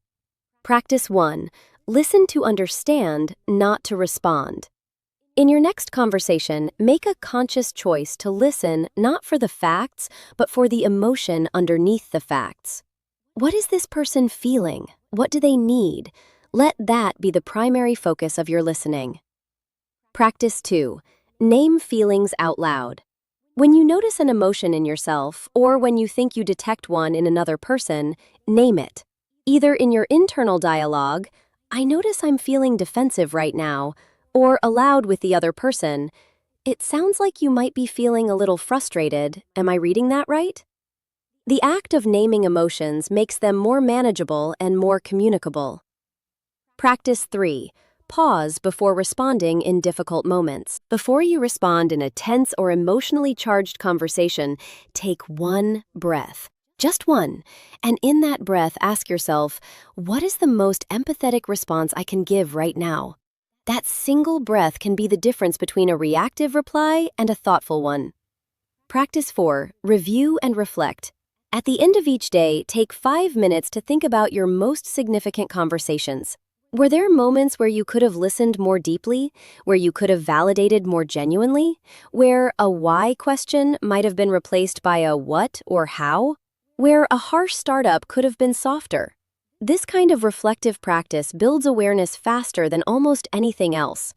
Practice 1. Listen to understand, not to respond. In your next conversation, make a conscious choice to listen not for the facts, but for the emotion underneath the facts. What is this person feeling? What do they need? Let that be the primary focus of your listening. Practice 2. Name feelings out loud. When you notice an emotion in yourself, or when you think you detect one in another person, name it. Either in your internal dialogue, I notice I'm feeling defensive right now, or aloud with the other person, it sounds like you might be feeling a little frustrated. Am I reading that right? The act of naming emotions makes them more manageable and more communicable. Practice 3. Pause before responding in difficult moments. Before you respond in a tense or emotionally charged conversation, take one breath. Just one. And in that breath, ask yourself, what is the most empathetic response I can give right now? That single breath can be the difference between a reactive reply and a thoughtful one. Practice 4. Review and reflect. At the end of each day, take 5 minutes to think about your most significant conversations. Were there moments where you could have listened more deeply, where you could have validated more genuinely, where a why question might have been replaced by a what or how? Where a harsh startup could have been softer. This kind of reflective practice builds awareness faster than almost anything else.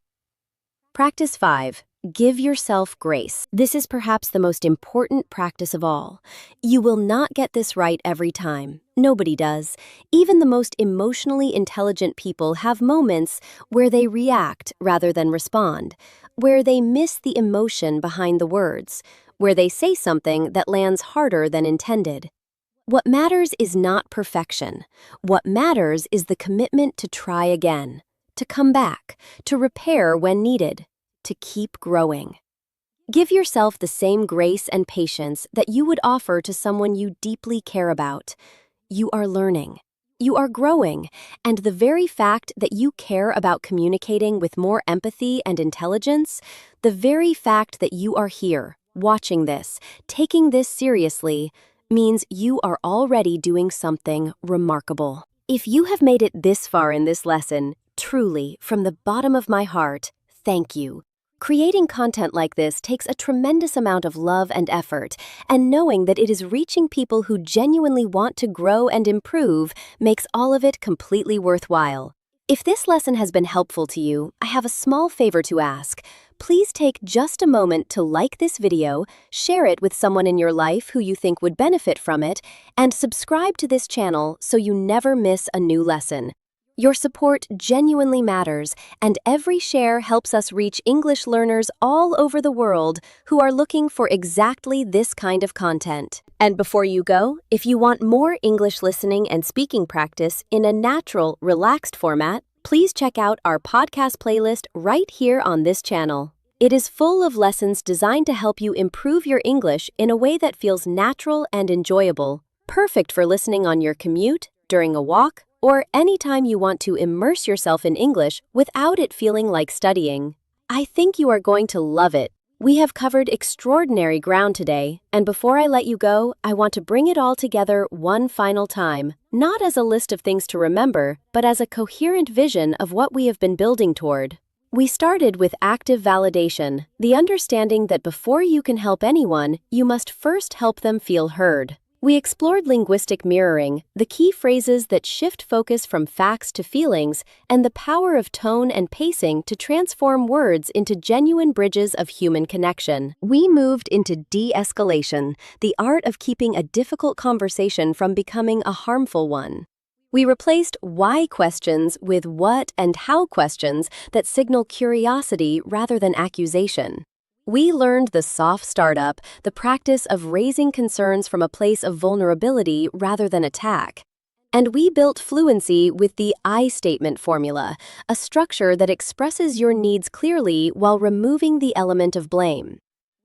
Practice 5. Give yourself grace. This is perhaps the most important practice of all. You will not get this right every time. Nobody does. Even the most emotionally intelligent people have moments where they react rather than respond, where they miss the emotion behind the words, where they say something that lands harder than intended. What matters is not perfection. What matters is the commitment to try again, to come back, to repair when needed, to keep growing. Give yourself the same grace and patience that you would offer to someone you deeply care about. You are learning. You are growing, and the very fact that you care about communicating with more empathy and intelligence, the very fact that you are here, watching this, taking this seriously, means you are already doing something remarkable. If you have made it this far in this lesson, truly, from the bottom of my heart, thank you. Creating content like this takes a tremendous amount of love and effort, and knowing that it is reaching people who genuinely want to grow and improve makes all of it completely worthwhile. If this lesson has been helpful to you, I have a small favor to ask. Please take just a moment to like this video, share it with someone in your life who you think would benefit from it, and subscribe to this channel so you never miss a new lesson. Your support genuinely matters, and every share helps us reach English learners all over the world who are looking for exactly this kind of content. And before you go, if you want more English listening and speaking practice in a natural, relaxed format, please check out our podcast playlist right here on this channel. It is full of lessons designed to help you improve your English in a way that feels natural and enjoyable, perfect for listening on your commute, during a walk, or anytime you want to immerse yourself in English without it feeling like studying. I think you are going to love it. We have covered extraordinary ground today, and before I let you go, I want to bring it all together one final time, not as a list of things to remember, but as a coherent vision of what we have been building toward. We started with active validation, the understanding that before you can help anyone, you must first help them feel heard. We explored linguistic mirroring, the key phrases that shift focus from facts to feelings, and the power of tone and pacing to transform words into genuine bridges of human connection. We moved into de-escalation, the art of keeping a difficult conversation from becoming a harmful one. We replaced why questions with what and how questions that signal curiosity rather than accusation. We learned the soft startup, the practice of raising concerns from a place of vulnerability rather than attack. And we built fluency with the I statement formula, a structure that expresses your needs clearly while removing the element of blame.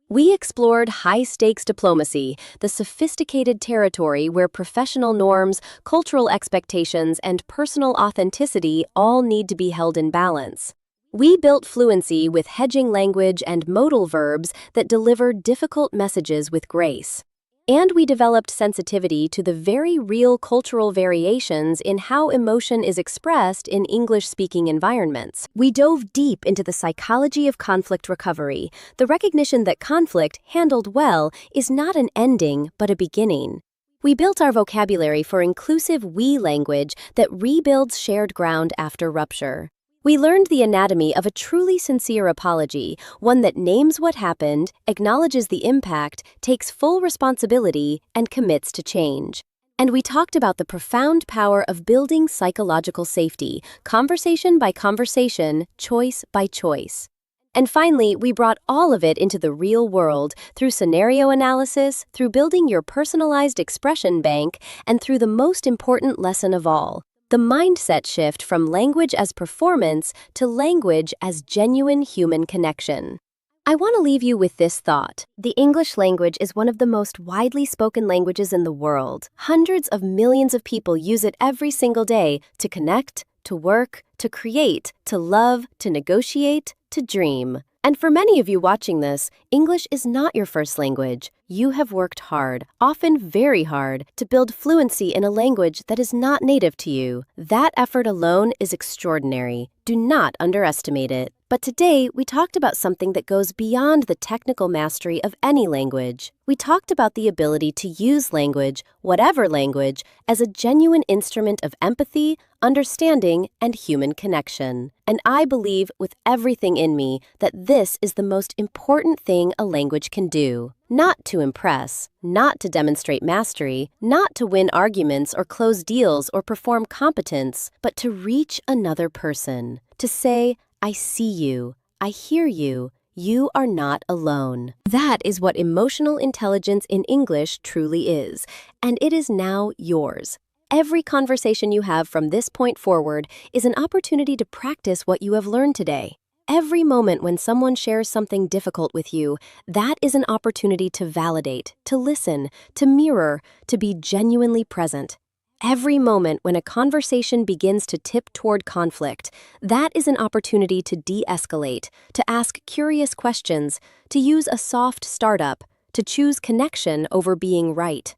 We explored high-stakes diplomacy, the sophisticated territory where professional norms, cultural expectations, and personal authenticity all need to be held in balance. We built fluency with hedging language and modal verbs that deliver difficult messages with grace. And we developed sensitivity to the very real cultural variations in how emotion is expressed in English-speaking environments. We dove deep into the psychology of conflict recovery, the recognition that conflict, handled well, is not an ending but a beginning. We built our vocabulary for inclusive we language that rebuilds shared ground after rupture. We learned the anatomy of a truly sincere apology, one that names what happened, acknowledges the impact, takes full responsibility, and commits to change. And we talked about the profound power of building psychological safety, conversation by conversation, choice by choice. And finally, we brought all of it into the real world through scenario analysis, through building your personalized expression bank, and through the most important lesson of all, the mindset shift from language as performance to language as genuine human connection. I want to leave you with this thought. The English language is one of the most widely spoken languages in the world. Hundreds of millions of people use it every single day to connect, to work, to create, to love, to negotiate, to dream. And for many of you watching this, English is not your first language. You have worked hard, often very hard, to build fluency in a language that is not native to you. That effort alone is extraordinary. Do not underestimate it. But today, we talked about something that goes beyond the technical mastery of any language. We talked about the ability to use language, whatever language, as a genuine instrument of empathy, understanding, and human connection. And I believe with everything in me that this is the most important thing a language can do. Not to impress, not to demonstrate mastery, not to win arguments or close deals or perform competence, but to reach another person. To say, I see you, I hear you, you are not alone. That is what emotional intelligence in English truly is, and it is now yours. Every conversation you have from this point forward is an opportunity to practice what you have learned today. Every moment when someone shares something difficult with you, that is an opportunity to validate, to listen, to mirror, to be genuinely present. Every moment when a conversation begins to tip toward conflict, that is an opportunity to de-escalate, to ask curious questions, to use a soft startup, to choose connection over being right.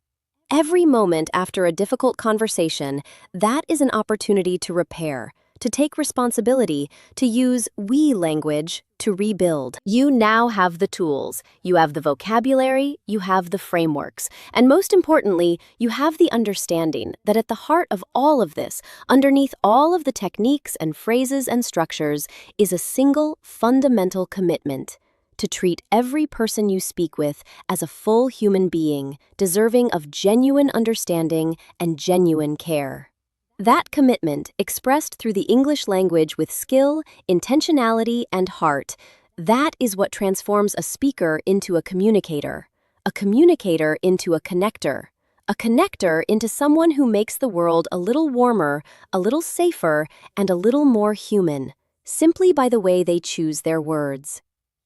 Every moment after a difficult conversation, that is an opportunity to repair, to take responsibility, to use we language to rebuild. You now have the tools, you have the vocabulary, you have the frameworks, and most importantly, you have the understanding that at the heart of all of this, underneath all of the techniques and phrases and structures, is a single fundamental commitment: to treat every person you speak with as a full human being, deserving of genuine understanding and genuine care. That commitment, expressed through the English language with skill, intentionality, and heart, that is what transforms a speaker into a communicator into a connector into someone who makes the world a little warmer, a little safer, and a little more human, simply by the way they choose their words.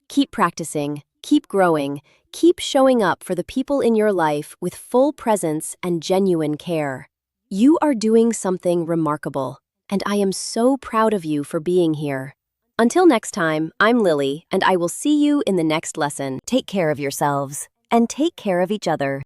Keep practicing, keep growing, keep showing up for the people in your life with full presence and genuine care. You are doing something remarkable, and I am so proud of you for being here. Until next time, I'm Lily, and I will see you in the next lesson. Take care of yourselves, and take care of each other.